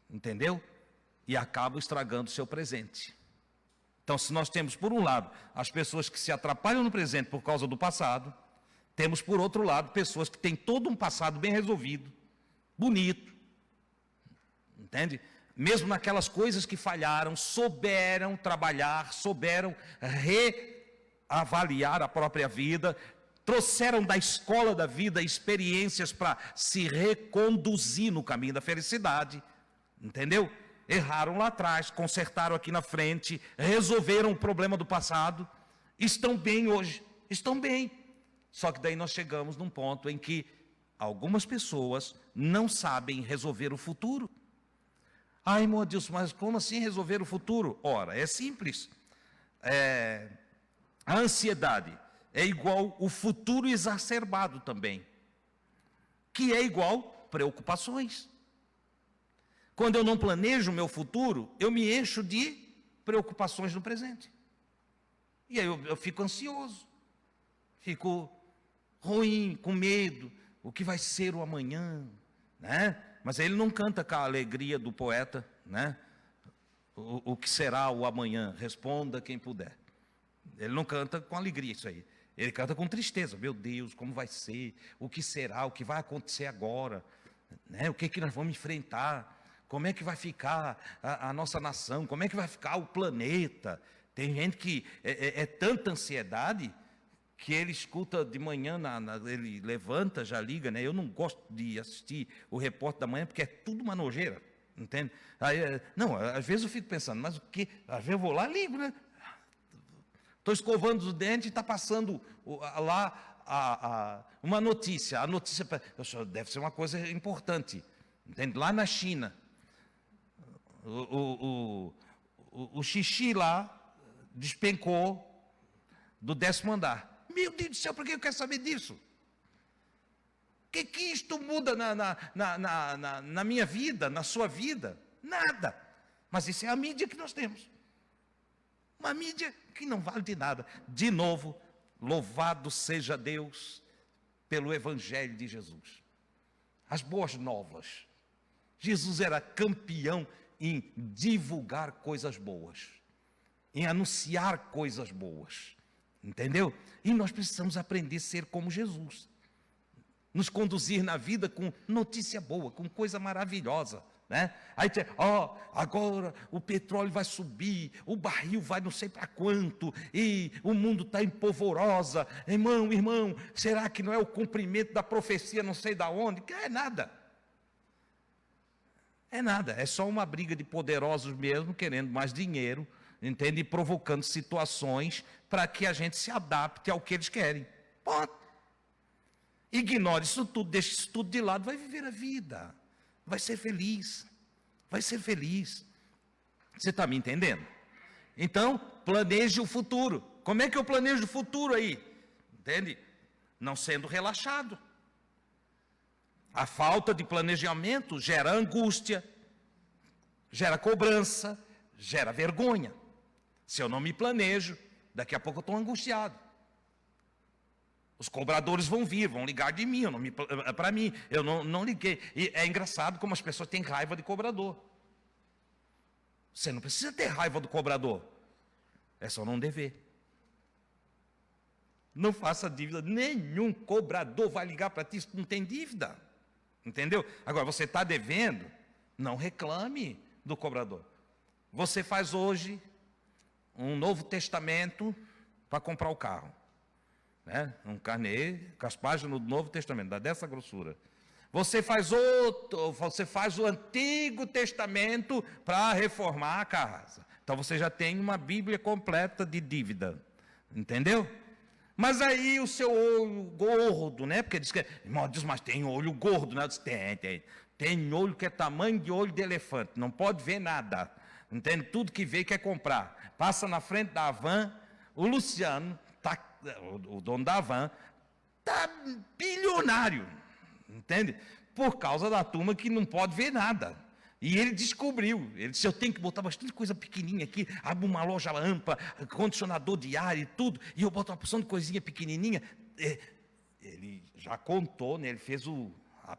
Entendeu? E acabam estragando o seu presente. Então, se nós temos, por um lado, as pessoas que se atrapalham no presente por causa do passado, temos, por outro lado, pessoas que têm todo um passado bem resolvido, bonito, entende? Mesmo naquelas coisas que falharam, souberam trabalhar, souberam reavaliar a própria vida, trouxeram da escola da vida experiências para se reconduzir no caminho da felicidade, entendeu? Erraram lá atrás, consertaram aqui na frente, resolveram o problema do passado, estão bem hoje, estão bem. Só que daí nós chegamos num ponto em que Algumas pessoas não sabem resolver o futuro. Ah, irmão Adilson, mas como assim resolver o futuro? Ora, é simples. A ansiedade é igual o futuro exacerbado também, que é igual preocupações. Quando eu não planejo o meu futuro, eu me encho de preocupações no presente. E aí eu fico ansioso, fico ruim, com medo, o que vai ser o amanhã, né? Mas ele não canta com a alegria do poeta, né? O que será o amanhã? Responda quem puder. Ele não canta com alegria isso aí. Ele canta com tristeza. Meu Deus, como vai ser? O que será? O que vai acontecer agora? Né? O que nós vamos enfrentar? Como é que vai ficar a nossa nação? Como é que vai ficar o planeta? Tem gente que é tanta ansiedade que ele escuta de manhã, ele levanta, já liga, né? Eu não gosto de assistir o repórter da manhã, porque é tudo uma nojeira, entende? Aí, não, às vezes eu fico pensando, mas o que? Às vezes eu vou lá, ligo, né? Estou escovando os dentes e está passando lá uma notícia. A notícia deve ser uma coisa importante, entende? Lá na China, o xixi lá despencou do 10º andar. Meu Deus do céu, por que eu quero saber disso? O que isto muda na minha vida, na sua vida? Nada. Mas isso é a mídia que nós temos. Uma mídia que não vale de nada. De novo, louvado seja Deus pelo Evangelho de Jesus. As boas novas. Jesus era campeão em divulgar coisas boas, em anunciar coisas boas. Entendeu? E nós precisamos aprender a ser como Jesus. Nos conduzir na vida com notícia boa, com coisa maravilhosa. Né? Aí, agora o petróleo vai subir, o barril vai não sei para quanto, e o mundo está em polvorosa. Irmão, será que não é o cumprimento da profecia não sei da onde? Que é nada. É nada, é só uma briga de poderosos mesmo, querendo mais dinheiro, entende? E provocando situações para que a gente se adapte ao que eles querem. Ponto. Ignore isso tudo, deixe isso tudo de lado, vai viver a vida. Vai ser feliz. Vai ser feliz. Você está me entendendo? Então, planeje o futuro. Como é que eu planejo o futuro aí? Entende? Não sendo relaxado. A falta de planejamento gera angústia, gera cobrança, gera vergonha. Se eu não me planejo, daqui a pouco eu estou angustiado. Os cobradores vão vir, vão ligar de mim, para mim, eu não liguei. E é engraçado como as pessoas têm raiva de cobrador. Você não precisa ter raiva do cobrador, é só não dever. Não faça dívida, nenhum cobrador vai ligar para ti se não tem dívida. Entendeu? Agora, você está devendo, não reclame do cobrador. Você faz hoje um Novo Testamento para comprar o carro. Né? Um carnê com as páginas do Novo Testamento, dessa grossura. Você faz o Antigo Testamento para reformar a casa. Então você já tem uma Bíblia completa de dívida. Entendeu? Mas aí o seu olho gordo, né? Porque diz que, irmão, diz, mas tem olho gordo, né? Diz, tem. Tem olho que é tamanho de olho de elefante, não pode ver nada. Entende? Tudo que vê quer comprar. Passa na frente da van, o Luciano, o dono da van, está bilionário. Entende? Por causa da turma que não pode ver nada. E ele descobriu, ele disse, eu tenho que botar bastante coisa pequenininha aqui, abro uma loja ampla, condicionador de ar e tudo, e eu boto uma porção de coisinha pequenininha. Ele já contou, né? Ele fez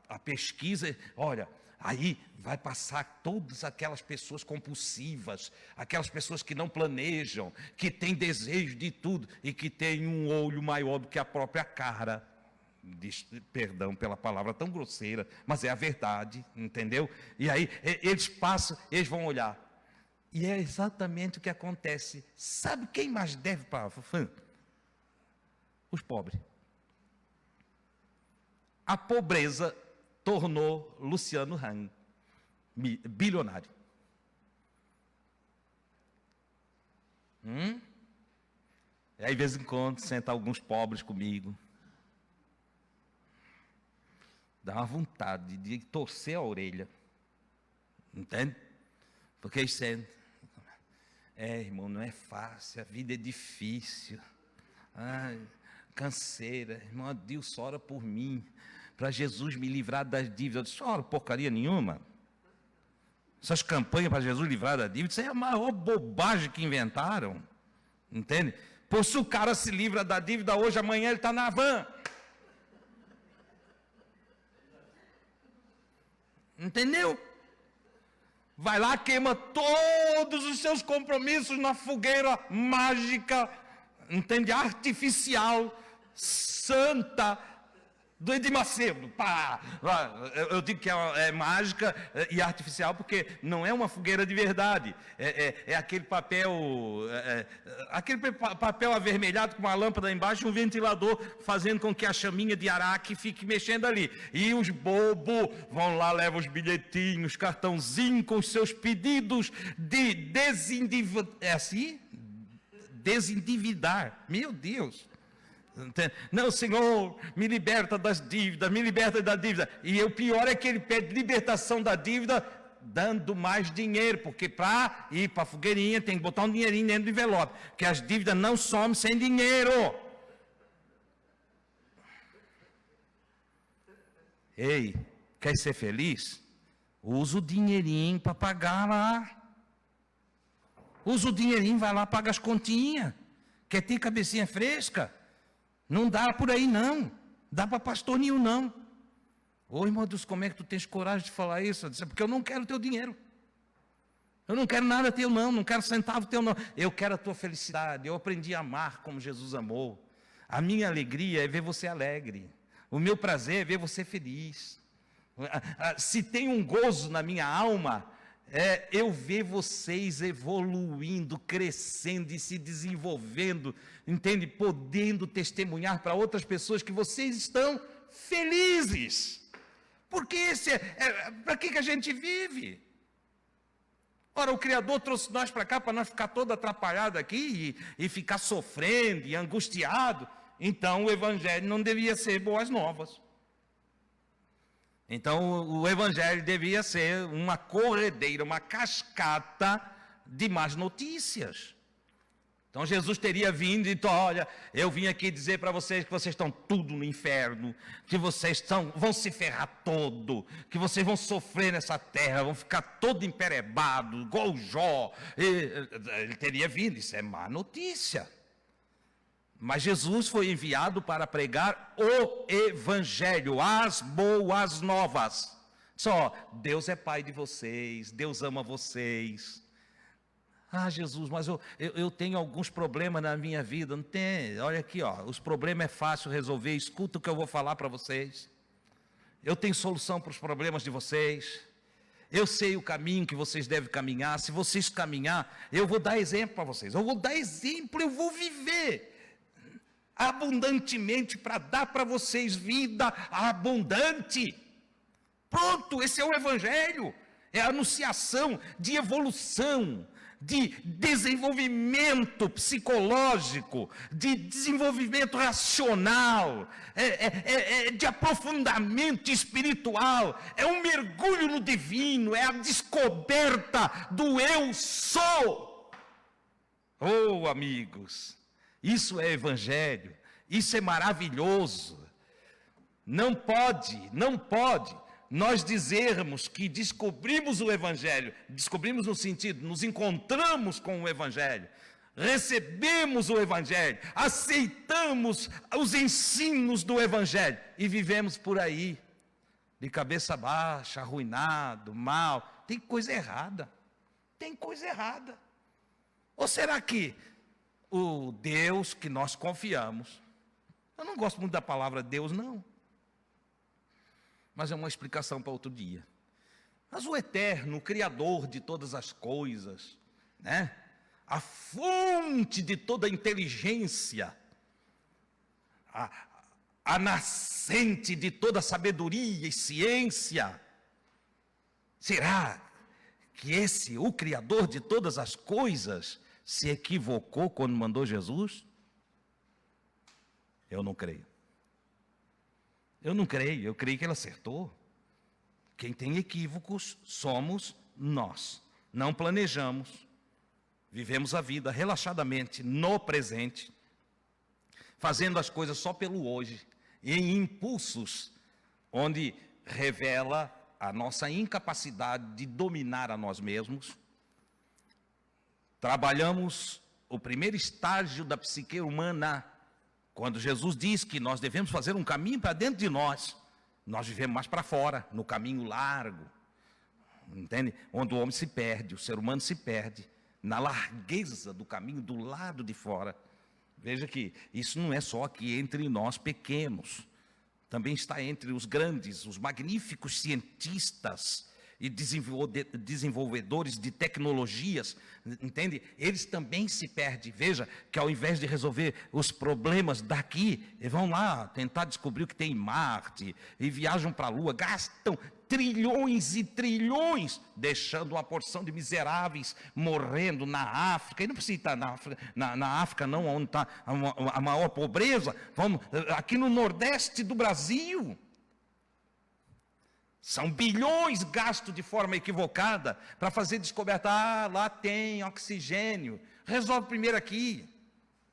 a pesquisa, olha, aí vai passar todas aquelas pessoas compulsivas, aquelas pessoas que não planejam, que têm desejo de tudo, e que têm um olho maior do que a própria cara. Perdão pela palavra tão grosseira, mas é a verdade, entendeu? E aí eles passam, eles vão olhar. E é exatamente o que acontece. Sabe quem mais deve para a fã? Os pobres. A pobreza tornou Luciano Hang bilionário. E aí, de vez em quando, senta alguns pobres comigo. Dá uma vontade de torcer a orelha. Entende? Porque isso irmão, não é fácil, a vida é difícil. Ai, canseira. Irmão, Deus ora por mim, para Jesus me livrar das dívidas. Eu disse, ora porcaria nenhuma. Essas campanhas para Jesus livrar da dívida, isso é a maior bobagem que inventaram. Entende? Por se o cara se livra da dívida hoje, amanhã ele está na van. Entendeu? Vai lá, queima todos os seus compromissos na fogueira mágica, entende? Artificial, santa, do Edir Macedo. Pá. Eu digo que é mágica e artificial porque não é uma fogueira de verdade. É aquele papel, papel avermelhado com uma lâmpada embaixo e um ventilador fazendo com que a chaminha de araque fique mexendo ali. E os bobos vão lá, levam os bilhetinhos, cartãozinho com os seus pedidos de desendividar. É assim? Desendividar. Meu Deus. Não, Senhor, me liberta das dívidas, me liberta da dívida. E o pior é que ele pede libertação da dívida dando mais dinheiro, porque para ir para a fogueirinha tem que botar um dinheirinho dentro do envelope, porque as dívidas não somem sem dinheiro. Ei, quer ser feliz? Usa o dinheirinho para pagar lá. Usa o dinheirinho, vai lá, paga as continhas. Quer ter cabecinha fresca? Não dá por aí não, dá para pastor nenhum não. Ô irmão Deus, como é que tu tens coragem de falar isso? Eu disse, porque eu não quero teu dinheiro. Eu não quero nada teu não quero centavo teu não. Eu quero a tua felicidade, eu aprendi a amar como Jesus amou. A minha alegria é ver você alegre. O meu prazer é ver você feliz. Se tem um gozo na minha alma, eu ver vocês evoluindo, crescendo e se desenvolvendo, entende? Podendo testemunhar para outras pessoas que vocês estão felizes. Porque para que a gente vive? Ora, o Criador trouxe nós para cá para nós ficar todo atrapalhado aqui e ficar sofrendo e angustiado. Então o Evangelho não devia ser boas novas. Então o Evangelho devia ser uma corredeira, uma cascata de más notícias. Então Jesus teria vindo e dito, olha, eu vim aqui dizer para vocês que vocês estão tudo no inferno, que vocês vão se ferrar todo, que vocês vão sofrer nessa terra, vão ficar todo emperebado, igual Jó. Ele teria vindo, isso é má notícia. Mas Jesus foi enviado para pregar o Evangelho, as boas novas. Só, Deus é pai de vocês, Deus ama vocês. Ah, Jesus, mas eu tenho alguns problemas na minha vida. Não tem, olha aqui, ó, os problemas é fácil resolver, escuta o que eu vou falar para vocês. Eu tenho solução para os problemas de vocês. Eu sei o caminho que vocês devem caminhar. Se vocês caminhar, eu vou dar exemplo para vocês. Eu vou dar exemplo, eu vou viver abundantemente para dar para vocês vida abundante. Pronto, esse é o Evangelho. É a anunciação de evolução, de desenvolvimento psicológico, de desenvolvimento racional, de aprofundamento espiritual, é um mergulho no divino, é a descoberta do eu sou. Oh, amigos, isso é Evangelho, isso é maravilhoso. Não pode nós dizermos que descobrimos o Evangelho, descobrimos no sentido, nos encontramos com o Evangelho, recebemos o Evangelho, aceitamos os ensinos do Evangelho e vivemos por aí, de cabeça baixa, arruinado, mal. Tem coisa errada, Ou será que o Deus que nós confiamos, eu não gosto muito da palavra Deus não, mas é uma explicação para outro dia. Mas o Eterno, o Criador de todas as coisas, né? A fonte de toda a inteligência, a nascente de toda a sabedoria e ciência, será que o Criador de todas as coisas, se equivocou quando mandou Jesus? Eu não creio. Eu não creio, eu creio que ele acertou. Quem tem equívocos somos nós. Não planejamos, vivemos a vida relaxadamente no presente, fazendo as coisas só pelo hoje, em impulsos, onde revela a nossa incapacidade de dominar a nós mesmos. Trabalhamos o primeiro estágio da psique humana, quando Jesus diz que nós devemos fazer um caminho para dentro de nós. Nós vivemos mais para fora, no caminho largo, entende? Onde o homem se perde, o ser humano se perde, na largueza do caminho do lado de fora. Veja que isso não é só aqui entre nós pequenos, também está entre os grandes, os magníficos cientistas e desenvolvedores de tecnologias, entende? Eles também se perdem. Veja que ao invés de resolver os problemas daqui, eles vão lá tentar descobrir o que tem em Marte, e viajam para a Lua, gastam trilhões e trilhões, deixando uma porção de miseráveis morrendo na África. E não precisa estar na África não, onde está a maior pobreza. Vamos aqui no Nordeste do Brasil. São bilhões gastos de forma equivocada para fazer descoberta. Ah, lá tem oxigênio. Resolve primeiro aqui.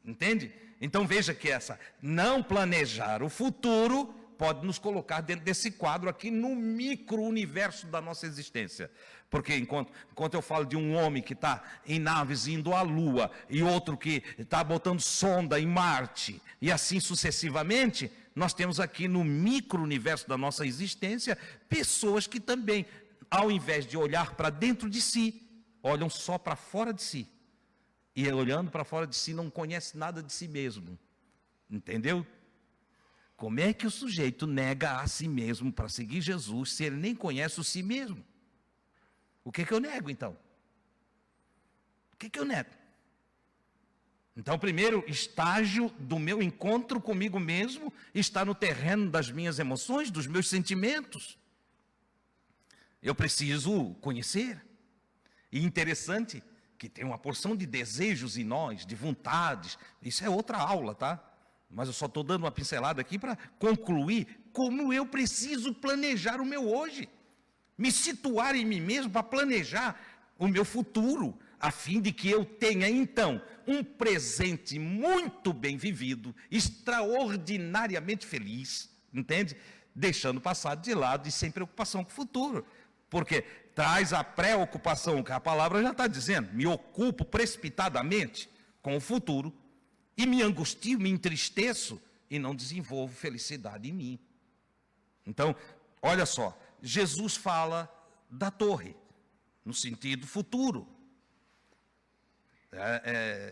Entende? Então veja que essa não planejar o futuro pode nos colocar dentro desse quadro aqui no micro-universo da nossa existência. Porque enquanto eu falo de um homem que está em naves indo à Lua, e outro que está botando sonda em Marte, e assim sucessivamente, nós temos aqui no micro-universo da nossa existência, pessoas que também, ao invés de olhar para dentro de si, olham só para fora de si. E olhando para fora de si, não conhece nada de si mesmo. Entendeu? Como é que o sujeito nega a si mesmo para seguir Jesus, se ele nem conhece o si mesmo? O que eu nego, então? O que eu nego? Então, o primeiro estágio do meu encontro comigo mesmo está no terreno das minhas emoções, dos meus sentimentos. Eu preciso conhecer. E interessante que tem uma porção de desejos em nós, de vontades. Isso é outra aula, tá? Mas eu só estou dando uma pincelada aqui para concluir como eu preciso planejar o meu hoje. Me situar em mim mesmo para planejar o meu futuro, a fim de que eu tenha, então, um presente muito bem vivido, extraordinariamente feliz, entende? Deixando o passado de lado e sem preocupação com o futuro. Porque traz a preocupação, que a palavra já está dizendo, me ocupo precipitadamente com o futuro, e me angustio, me entristeço, e não desenvolvo felicidade em mim. Então, olha só, Jesus fala da torre, no sentido futuro.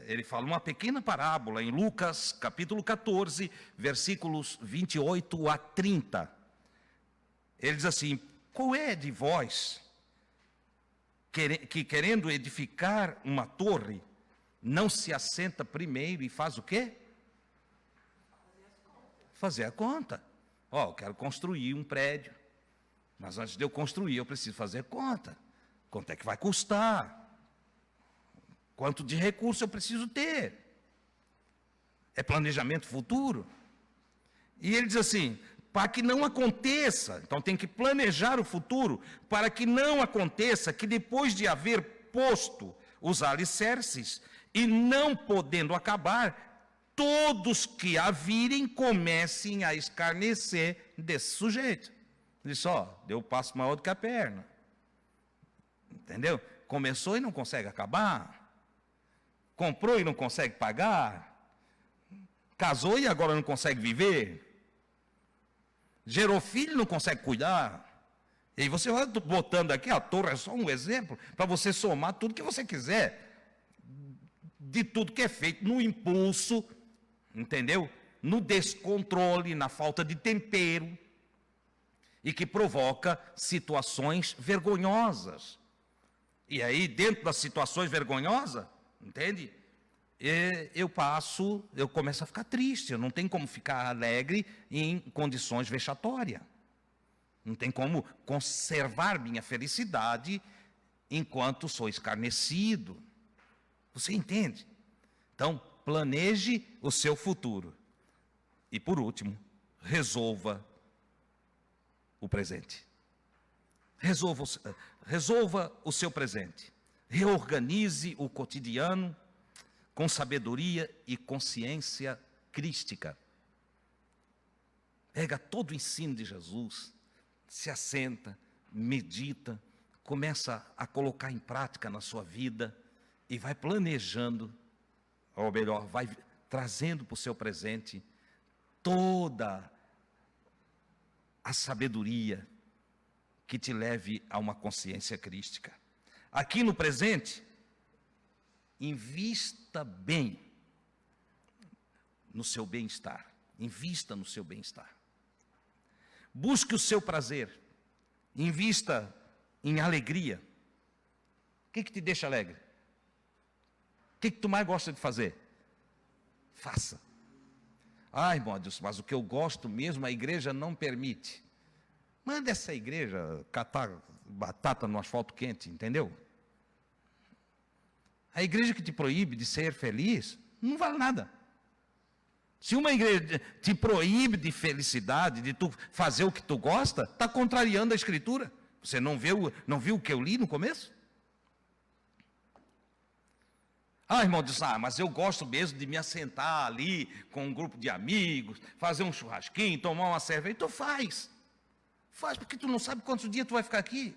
Ele fala uma pequena parábola em Lucas, capítulo 14, versículos 28 a 30. Ele diz assim: qual é de vós que querendo edificar uma torre, não se assenta primeiro e faz o quê? Fazer a conta. Ó, eu quero construir um prédio, mas antes de eu construir, eu preciso fazer conta. Quanto é que vai custar? Quanto de recurso eu preciso ter? É planejamento futuro. E ele diz assim, para que não aconteça, então tem que planejar o futuro, para que não aconteça que depois de haver posto os alicerces, e não podendo acabar, todos que a virem comecem a escarnecer desse sujeito. Ele só deu o passo maior do que a perna. Entendeu? Começou e não consegue acabar. Comprou e não consegue pagar. Casou e agora não consegue viver. Gerou filho e não consegue cuidar. E aí você vai botando aqui, a torre é só um exemplo, para você somar tudo que você quiser. De tudo que é feito no impulso, entendeu? No descontrole, na falta de tempero, e que provoca situações vergonhosas. E aí, dentro das situações vergonhosas, entende? Eu começo a ficar triste, eu não tenho como ficar alegre em condições vexatórias. Não tem como conservar minha felicidade enquanto sou escarnecido. Você entende? Então, planeje o seu futuro. E por último, resolva o presente. Resolva o seu presente. Reorganize o cotidiano com sabedoria e consciência crística. Pega todo o ensino de Jesus, se assenta, medita, começa a colocar em prática na sua vida e vai planejando, ou melhor, vai trazendo para o seu presente toda a sabedoria que te leve a uma consciência crística. Aqui no presente, invista bem no seu bem-estar. Invista no seu bem-estar. Busque o seu prazer. Invista em alegria. O que te deixa alegre? O que tu mais gosta de fazer? Faça. Ai, irmão Deus, mas o que eu gosto mesmo, a igreja não permite. Manda essa igreja catar batata no asfalto quente, entendeu? A igreja que te proíbe de ser feliz, não vale nada. Se uma igreja te proíbe de felicidade, de tu fazer o que tu gosta, está contrariando a Escritura. Você não viu o que eu li no começo? Ah, irmão, diz, mas eu gosto mesmo de me assentar ali com um grupo de amigos, fazer um churrasquinho, tomar uma cerveja. Então faz. Faz, porque tu não sabe quantos dias tu vai ficar aqui.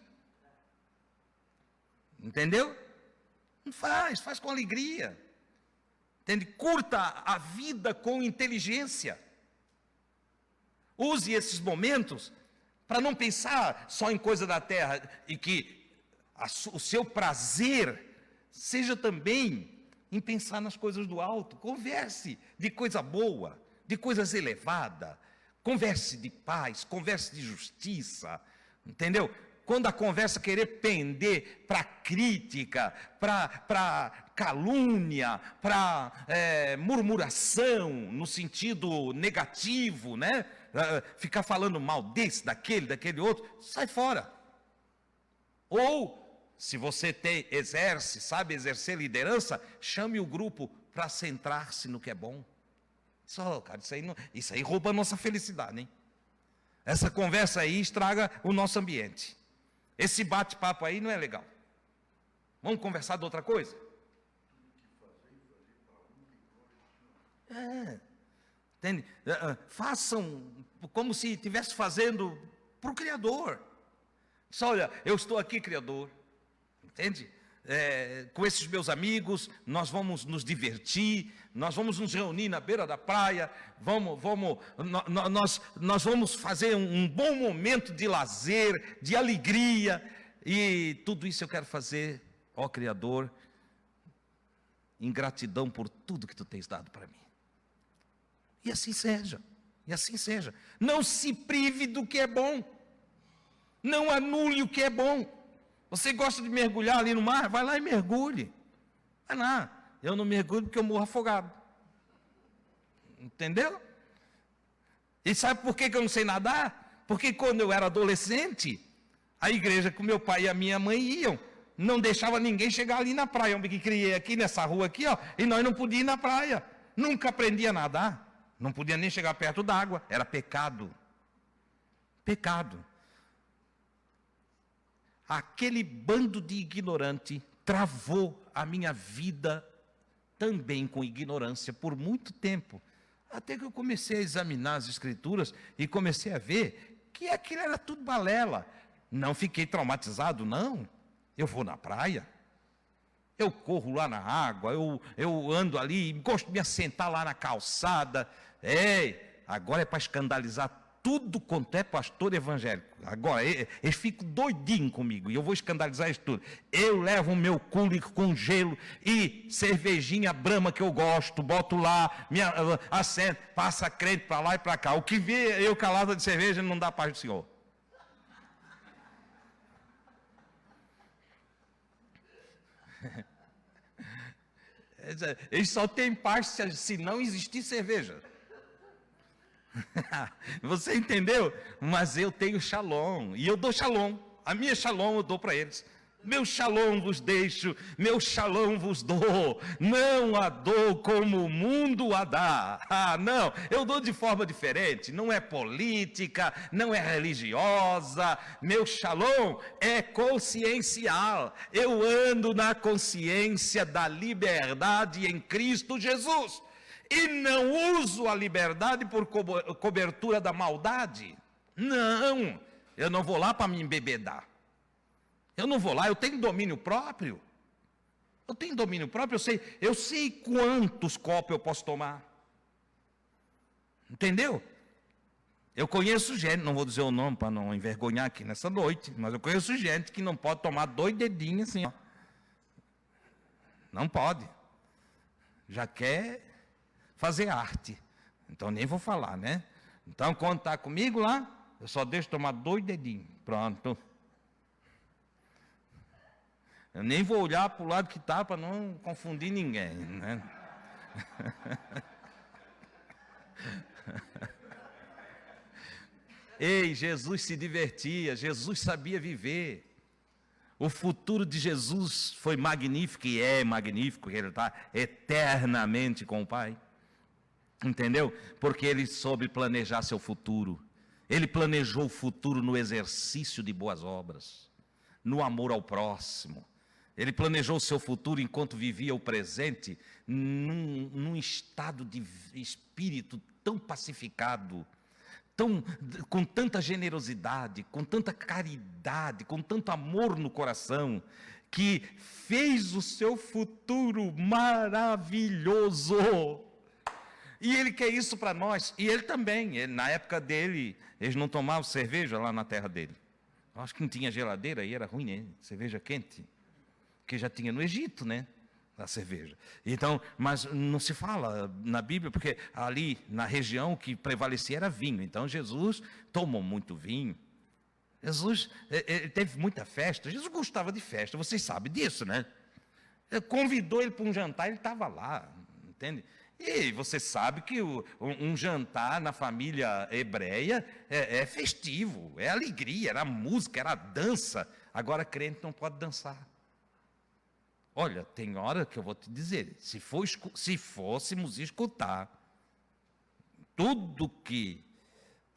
Entendeu? Faz com alegria. Entende? Curta a vida com inteligência. Use esses momentos para não pensar só em coisa da terra e que o seu prazer seja também em pensar nas coisas do alto. Converse de coisa boa, de coisas elevadas. Converse de paz, converse de justiça. Entendeu? Quando a conversa querer pender para crítica, para calúnia, para murmuração, no sentido negativo, né? Ficar falando mal desse, daquele outro, sai fora. Ou, se você sabe exercer liderança, chame o grupo para centrar-se no que é bom. Só, cara, isso aí rouba a nossa felicidade, hein? Essa conversa aí estraga o nosso ambiente. Esse bate-papo aí não é legal. Vamos conversar de outra coisa? Entende? Façam como se estivesse fazendo para o Criador. Só olha, eu estou aqui, Criador. Entende? Com esses meus amigos, nós vamos nos divertir, nós vamos nos reunir na beira da praia, nós vamos fazer um bom momento de lazer, de alegria, e tudo isso eu quero fazer, ó Criador, em gratidão por tudo que tu tens dado para mim. E assim seja, Não se prive do que é bom, não anule o que é bom. Você gosta de mergulhar ali no mar? Vai lá e mergulhe. Vai lá. Eu não mergulho porque eu morro afogado. Entendeu? E sabe por que eu não sei nadar? Porque quando eu era adolescente, a igreja que o meu pai e a minha mãe iam, não deixava ninguém chegar ali na praia. Eu me criei aqui nessa rua aqui, ó, e nós não podíamos ir na praia. Nunca aprendi a nadar. Não podia nem chegar perto d'água. Era pecado. Pecado. Aquele bando de ignorante travou a minha vida também com ignorância por muito tempo. Até que eu comecei a examinar as Escrituras e comecei a ver que aquilo era tudo balela. Não fiquei traumatizado, não. Eu vou na praia, eu corro lá na água, eu ando ali, gosto de me assentar lá na calçada. Agora é para escandalizar tudo quanto é pastor evangélico. Agora, eles ficam doidinhos comigo, e eu vou escandalizar isso tudo. Eu levo o meu cooler com gelo e cervejinha Brahma que eu gosto, boto lá, assento, passa crente para lá e para cá. O que vê eu calada de cerveja não dá paz do Senhor. Eles só têm paz se não existir cerveja. Você entendeu? Mas eu tenho shalom, e eu dou shalom. A minha shalom eu dou para eles. Meu shalom vos deixo, meu shalom vos dou. Não a dou como o mundo a dá. Ah, não, eu dou de forma diferente. Não é política, não é religiosa. Meu shalom é consciencial. Eu ando na consciência da liberdade em Cristo Jesus. E não uso a liberdade por cobertura da maldade. Não, eu não vou lá para me embebedar. Eu não vou lá, eu tenho domínio próprio. Eu tenho domínio próprio, eu sei quantos copos eu posso tomar. Entendeu? Eu conheço gente, não vou dizer o nome para não envergonhar aqui nessa noite, mas eu conheço gente que não pode tomar 2 dedinhos assim, ó. Não pode. Já quer fazer arte. Então nem vou falar, né? Então quando está comigo lá, eu só deixo tomar 2 dedinhos. Pronto. Eu nem vou olhar para o lado que está para não confundir ninguém, né? Ei, Jesus se divertia, Jesus sabia viver. O futuro de Jesus foi magnífico e é magnífico, ele está eternamente com o Pai. Entendeu? Porque ele soube planejar seu futuro. Ele planejou o futuro no exercício de boas obras, no amor ao próximo. Ele planejou o seu futuro enquanto vivia o presente num estado de espírito tão pacificado, com tanta generosidade, com tanta caridade, com tanto amor no coração, que fez o seu futuro maravilhoso. E ele quer isso para nós. E ele também, na época dele, eles não tomavam cerveja lá na terra dele. Acho que não tinha geladeira e era ruim, né? Cerveja quente. Que já tinha no Egito, né? A cerveja. Então, mas não se fala na Bíblia, porque ali na região o que prevalecia era vinho. Então Jesus tomou muito vinho. Jesus ele teve muita festa. Jesus gostava de festa, vocês sabem disso, né? Convidou ele para um jantar, ele estava lá, entende? E você sabe que um jantar na família hebreia é festivo, é alegria, era música, era dança. Agora crente não pode dançar. Olha, tem hora que eu vou te dizer, se fôssemos escutar tudo que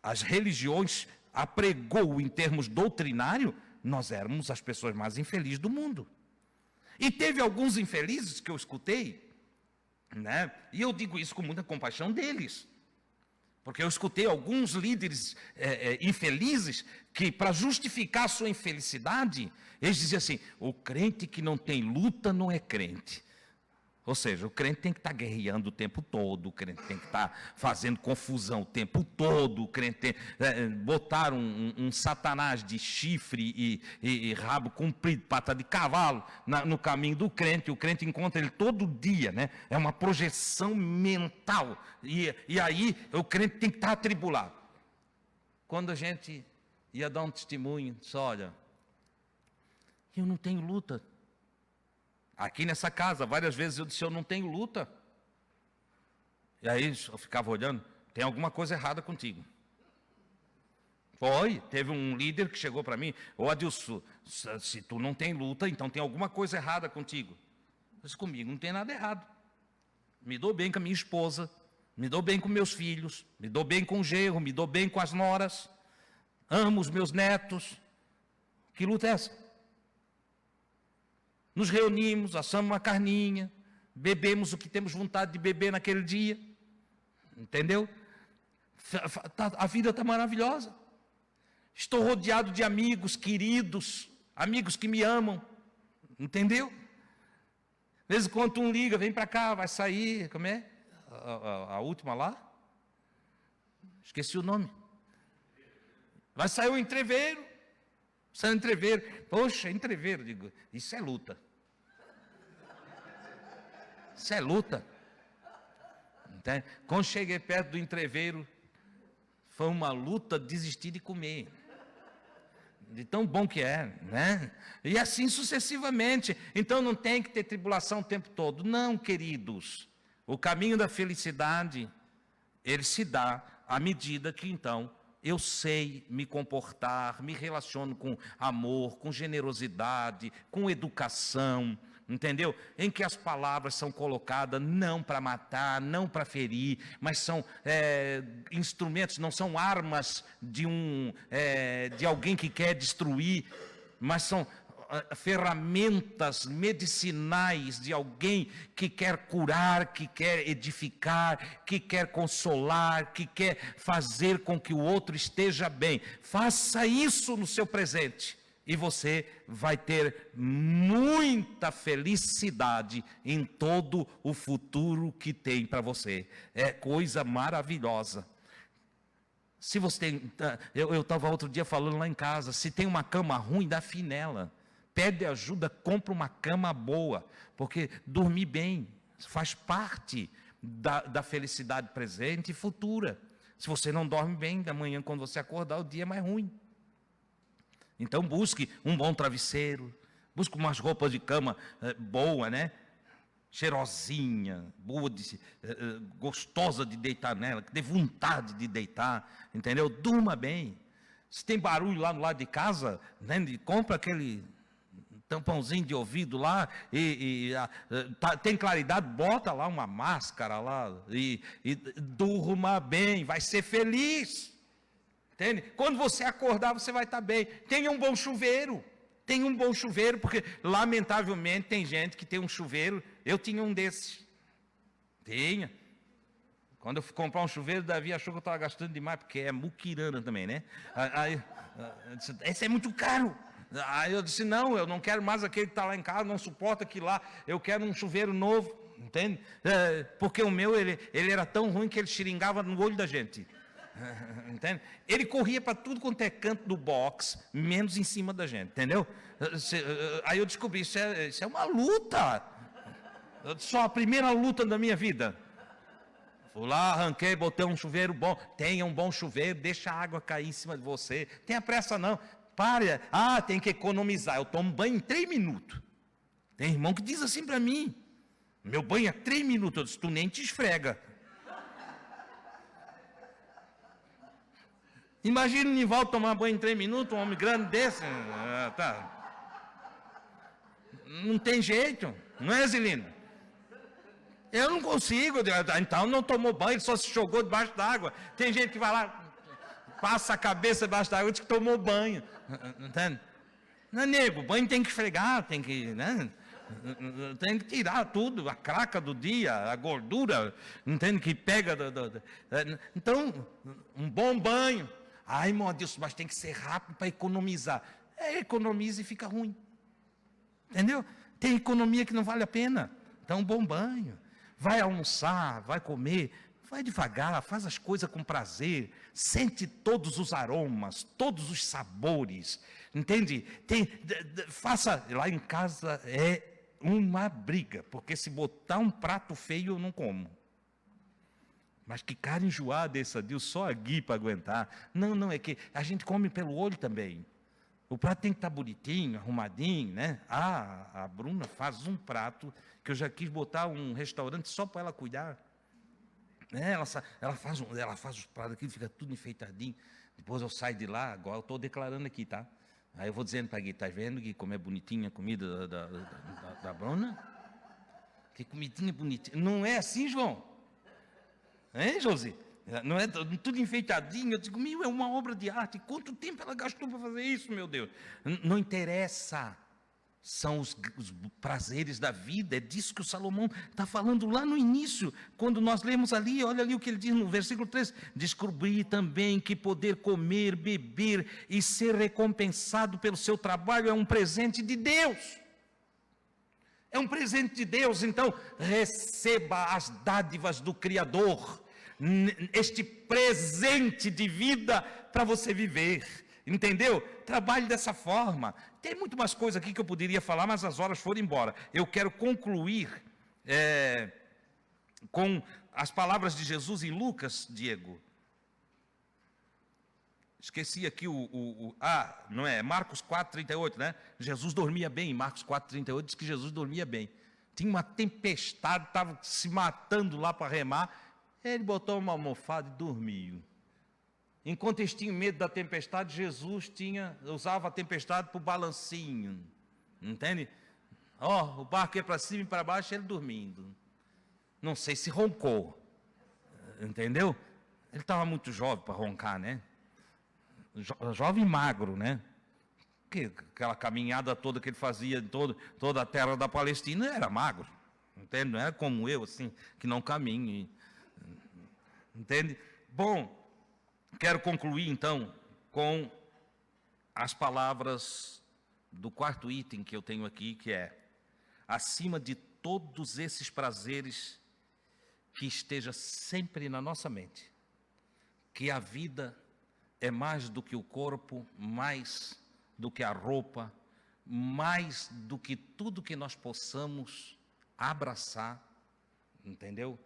as religiões apregou em termos doutrinários, nós éramos as pessoas mais infelizes do mundo. E teve alguns infelizes que eu escutei, né? E eu digo isso com muita compaixão deles. Porque eu escutei alguns líderes infelizes que, para justificar a sua infelicidade, eles diziam assim: o crente que não tem luta não é crente. Ou seja, o crente tem que estar guerreando o tempo todo, o crente tem que estar fazendo confusão o tempo todo, o crente tem botar um satanás de chifre e rabo comprido, pata de cavalo no caminho do crente. O crente encontra ele todo dia, né? É uma projeção mental. E aí o crente tem que estar atribulado. Quando a gente ia dar um testemunho, disse: olha, eu não tenho luta. Aqui nessa casa, várias vezes eu disse: eu não tenho luta. E aí eu ficava olhando: tem alguma coisa errada contigo. Teve um líder que chegou para mim: ô Adilson, se tu não tem luta, então tem alguma coisa errada contigo. Eu disse: comigo não tem nada errado. Me dou bem com a minha esposa, me dou bem com meus filhos, me dou bem com o genro, me dou bem com as noras, amo os meus netos. Que luta é essa? Nos reunimos, assamos uma carninha, bebemos o que temos vontade de beber naquele dia. Entendeu? A vida está maravilhosa. Estou rodeado de amigos queridos, amigos que me amam. Entendeu? De vez em quando um liga: vem para cá, vai sair. Como é? A última lá? Esqueci o nome. Vai sair o entreveiro. Sai o entreveiro. Poxa, entreveiro. Digo, isso é luta. Isso é luta. Entende? Quando cheguei perto do entreveiro, foi uma luta desistir de comer. De tão bom que é, né? E assim sucessivamente. Então não tem que ter tribulação o tempo todo. Não, queridos. O caminho da felicidade, ele se dá à medida que então eu sei me comportar, me relaciono com amor, com generosidade, com educação, entendeu? Em que as palavras são colocadas não para matar, não para ferir, mas são instrumentos, não são armas de alguém que quer destruir, mas são ferramentas medicinais de alguém que quer curar, que quer edificar, que quer consolar, que quer fazer com que o outro esteja bem. Faça isso no seu presente e você vai ter muita felicidade em todo o futuro que tem para você. É coisa maravilhosa. Se você tem, eu estava outro dia falando lá em casa, se tem uma cama ruim, dá fim nela. Pede ajuda, compra uma cama boa, porque dormir bem faz parte da felicidade presente e futura. Se você não dorme bem, amanhã quando você acordar, o dia é mais ruim. Então busque um bom travesseiro, busque umas roupas de cama boa, né? Cheirosinha, boa, gostosa de deitar nela, que dê vontade de deitar, entendeu? Durma bem. Se tem barulho lá no lado de casa, né? Compra aquele tampãozinho de ouvido lá, tem claridade, bota lá uma máscara lá, e durma bem, vai ser feliz, entende? Quando você acordar, você vai estar bem. Tenha um bom chuveiro, porque lamentavelmente tem gente que tem um chuveiro, eu tinha um desses, quando eu fui comprar um chuveiro, Davi achou que eu estava gastando demais, porque é muquirana também, né? Aí, esse é muito caro. Aí eu disse, não, eu não quero mais aquele que está lá em casa, não suporta aquilo lá, eu quero um chuveiro novo, entende? Porque o meu, ele era tão ruim que ele xiringava no olho da gente, entende? Ele corria para tudo quanto é canto do box, menos em cima da gente, entendeu? Aí eu descobri, isso é uma luta, só a primeira luta da minha vida. Fui lá, arranquei, botei um chuveiro bom, tenha um bom chuveiro, deixa a água cair em cima de você, tenha pressa não. Pare, tem que economizar, eu tomo banho em 3 minutos. Tem irmão que diz assim para mim, meu banho é 3 minutos, eu disse, tu nem te esfrega. Imagina o Nivaldo tomar banho em 3 minutos, um homem grande desse, não tem jeito, não é, Zilino? Eu não consigo, então não tomou banho, ele só se jogou debaixo d'água. Tem gente que vai lá, passa a cabeça debaixo d'água e diz que tomou banho. Entende? Não é, nego, banho tem que esfregar, tem que tirar tudo, a craca do dia, a gordura, entende, que pega. Então, um bom banho. Ai, meu Deus, mas tem que ser rápido para economizar. Economiza e fica ruim. Entendeu? Tem economia que não vale a pena. Então, um bom banho. Vai almoçar, vai comer, vai devagar, faz as coisas com prazer, sente todos os aromas, todos os sabores, entende? Faça, lá em casa é uma briga, porque se botar um prato feio eu não como. Mas que cara enjoada essa, Deus, só a Gui para aguentar. Não, é que a gente come pelo olho também. O prato tem que estar bonitinho, arrumadinho, né? A Bruna faz um prato que eu já quis botar um restaurante só para ela cuidar. Ela faz os pratos aqui, fica tudo enfeitadinho. Depois eu saio de lá, agora eu estou declarando aqui, tá? Aí eu vou dizendo para a Gui, tá vendo, Gui, como é bonitinha a comida da Bruna? Que comidinha bonitinha. Não é assim, João? Hein, Josi? Não é tudo enfeitadinho. Eu digo, é uma obra de arte. Quanto tempo ela gastou para fazer isso, meu Deus? Não interessa. São os prazeres da vida. É disso que o Salomão está falando lá no início. Quando nós lemos ali, olha ali o que ele diz no versículo 3. Descobri também que poder comer, beber e ser recompensado pelo seu trabalho é um presente de Deus. É um presente de Deus. Então, receba as dádivas do Criador. Este presente de vida para você viver, entendeu? Trabalhe dessa forma. Tem muito mais coisa aqui que eu poderia falar, mas as horas foram embora. Eu quero concluir com as palavras de Jesus em Lucas, Diego. Esqueci aqui não é? Marcos 4:38, né? Jesus dormia bem. Em Marcos 4:38 diz que Jesus dormia bem. Tinha uma tempestade, estava se matando lá para remar. Ele botou uma almofada e dormiu. Enquanto eles tinham medo da tempestade, Jesus usava a tempestade para o balancinho. Entende? O barco ia para cima e para baixo, ele dormindo. Não sei se roncou. Entendeu? Ele estava muito jovem para roncar, né? Jovem e magro, né? Aquela caminhada toda que ele fazia em toda a terra da Palestina, era magro. Entende? Não é como eu, assim, que não caminho. Entende? Bom, quero concluir então com as palavras do quarto item que eu tenho aqui, que é: acima de todos esses prazeres, que esteja sempre na nossa mente que a vida é mais do que o corpo, mais do que a roupa, mais do que tudo que nós possamos abraçar, entendeu?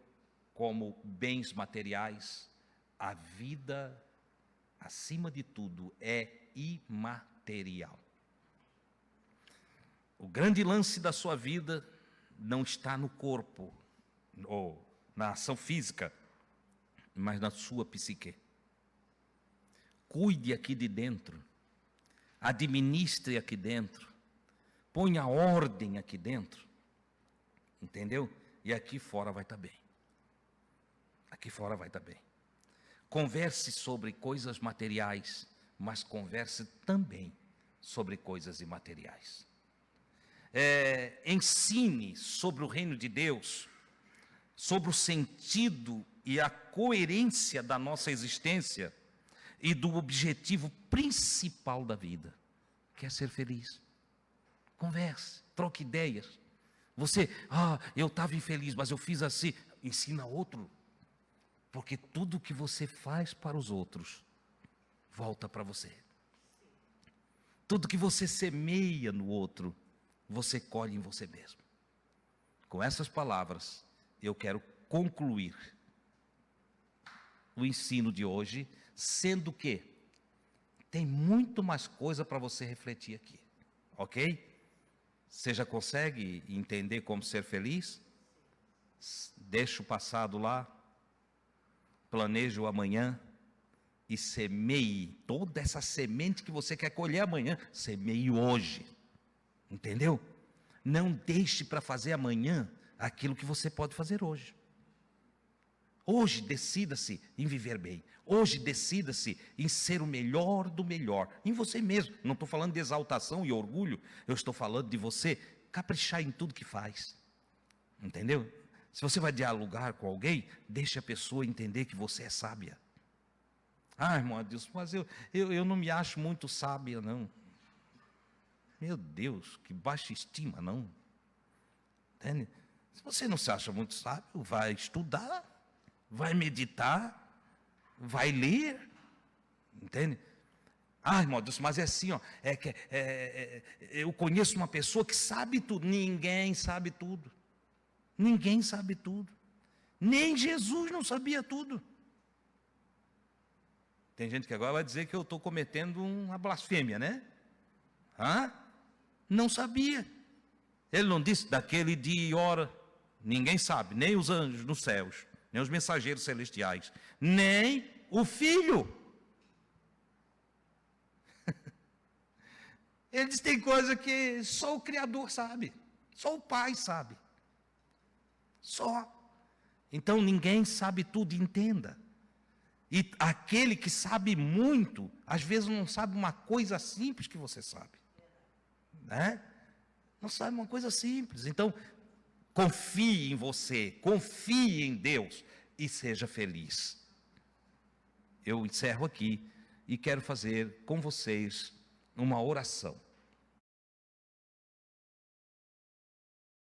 Como bens materiais. A vida, acima de tudo, é imaterial. O grande lance da sua vida não está no corpo, ou na ação física, mas na sua psique. Cuide aqui de dentro, administre aqui dentro, ponha ordem aqui dentro, entendeu? E aqui fora vai estar bem. Aqui fora vai estar bem. Converse sobre coisas materiais, mas converse também sobre coisas imateriais. Ensine sobre o reino de Deus, sobre o sentido e a coerência da nossa existência e do objetivo principal da vida, que é ser feliz. Converse, troque ideias. Você, eu estava infeliz, mas eu fiz assim. Ensina outro, porque tudo que você faz para os outros volta para você. Tudo que você semeia no outro, você colhe em você mesmo. Com essas palavras, eu quero concluir o ensino de hoje, sendo que tem muito mais coisa para você refletir aqui, ok? Você já consegue entender como ser feliz? Deixa o passado lá, planeje o amanhã e semeie toda essa semente que você quer colher amanhã, semeie hoje, entendeu? Não deixe para fazer amanhã aquilo que você pode fazer hoje. Hoje decida-se em viver bem. Hoje decida-se em ser o melhor do melhor, em você mesmo. Não estou falando de exaltação e orgulho, eu estou falando de você caprichar em tudo que faz. Entendeu? Se você vai dialogar com alguém, deixe a pessoa entender que você é sábia. Irmão Adilson, mas eu não me acho muito sábia, não. Meu Deus, que baixa estima, não. Entende? Se você não se acha muito sábio, vai estudar, vai meditar, vai ler, entende? Irmão Adilson, mas é assim, eu conheço uma pessoa que sabe tudo. Ninguém sabe tudo. Ninguém sabe tudo. Nem Jesus não sabia tudo. Tem gente que agora vai dizer que eu estou cometendo uma blasfêmia, né? Não sabia. Ele não disse daquele dia e hora. Ninguém sabe, nem os anjos nos céus, nem os mensageiros celestiais, nem o Filho. Ele diz que tem coisa que só o Criador sabe, só o Pai sabe. Só. Então ninguém sabe tudo, entenda. E aquele que sabe muito, às vezes não sabe uma coisa simples que você sabe. Né? Não sabe uma coisa simples. Então, confie em você, confie em Deus e seja feliz. Eu encerro aqui e quero fazer com vocês uma oração.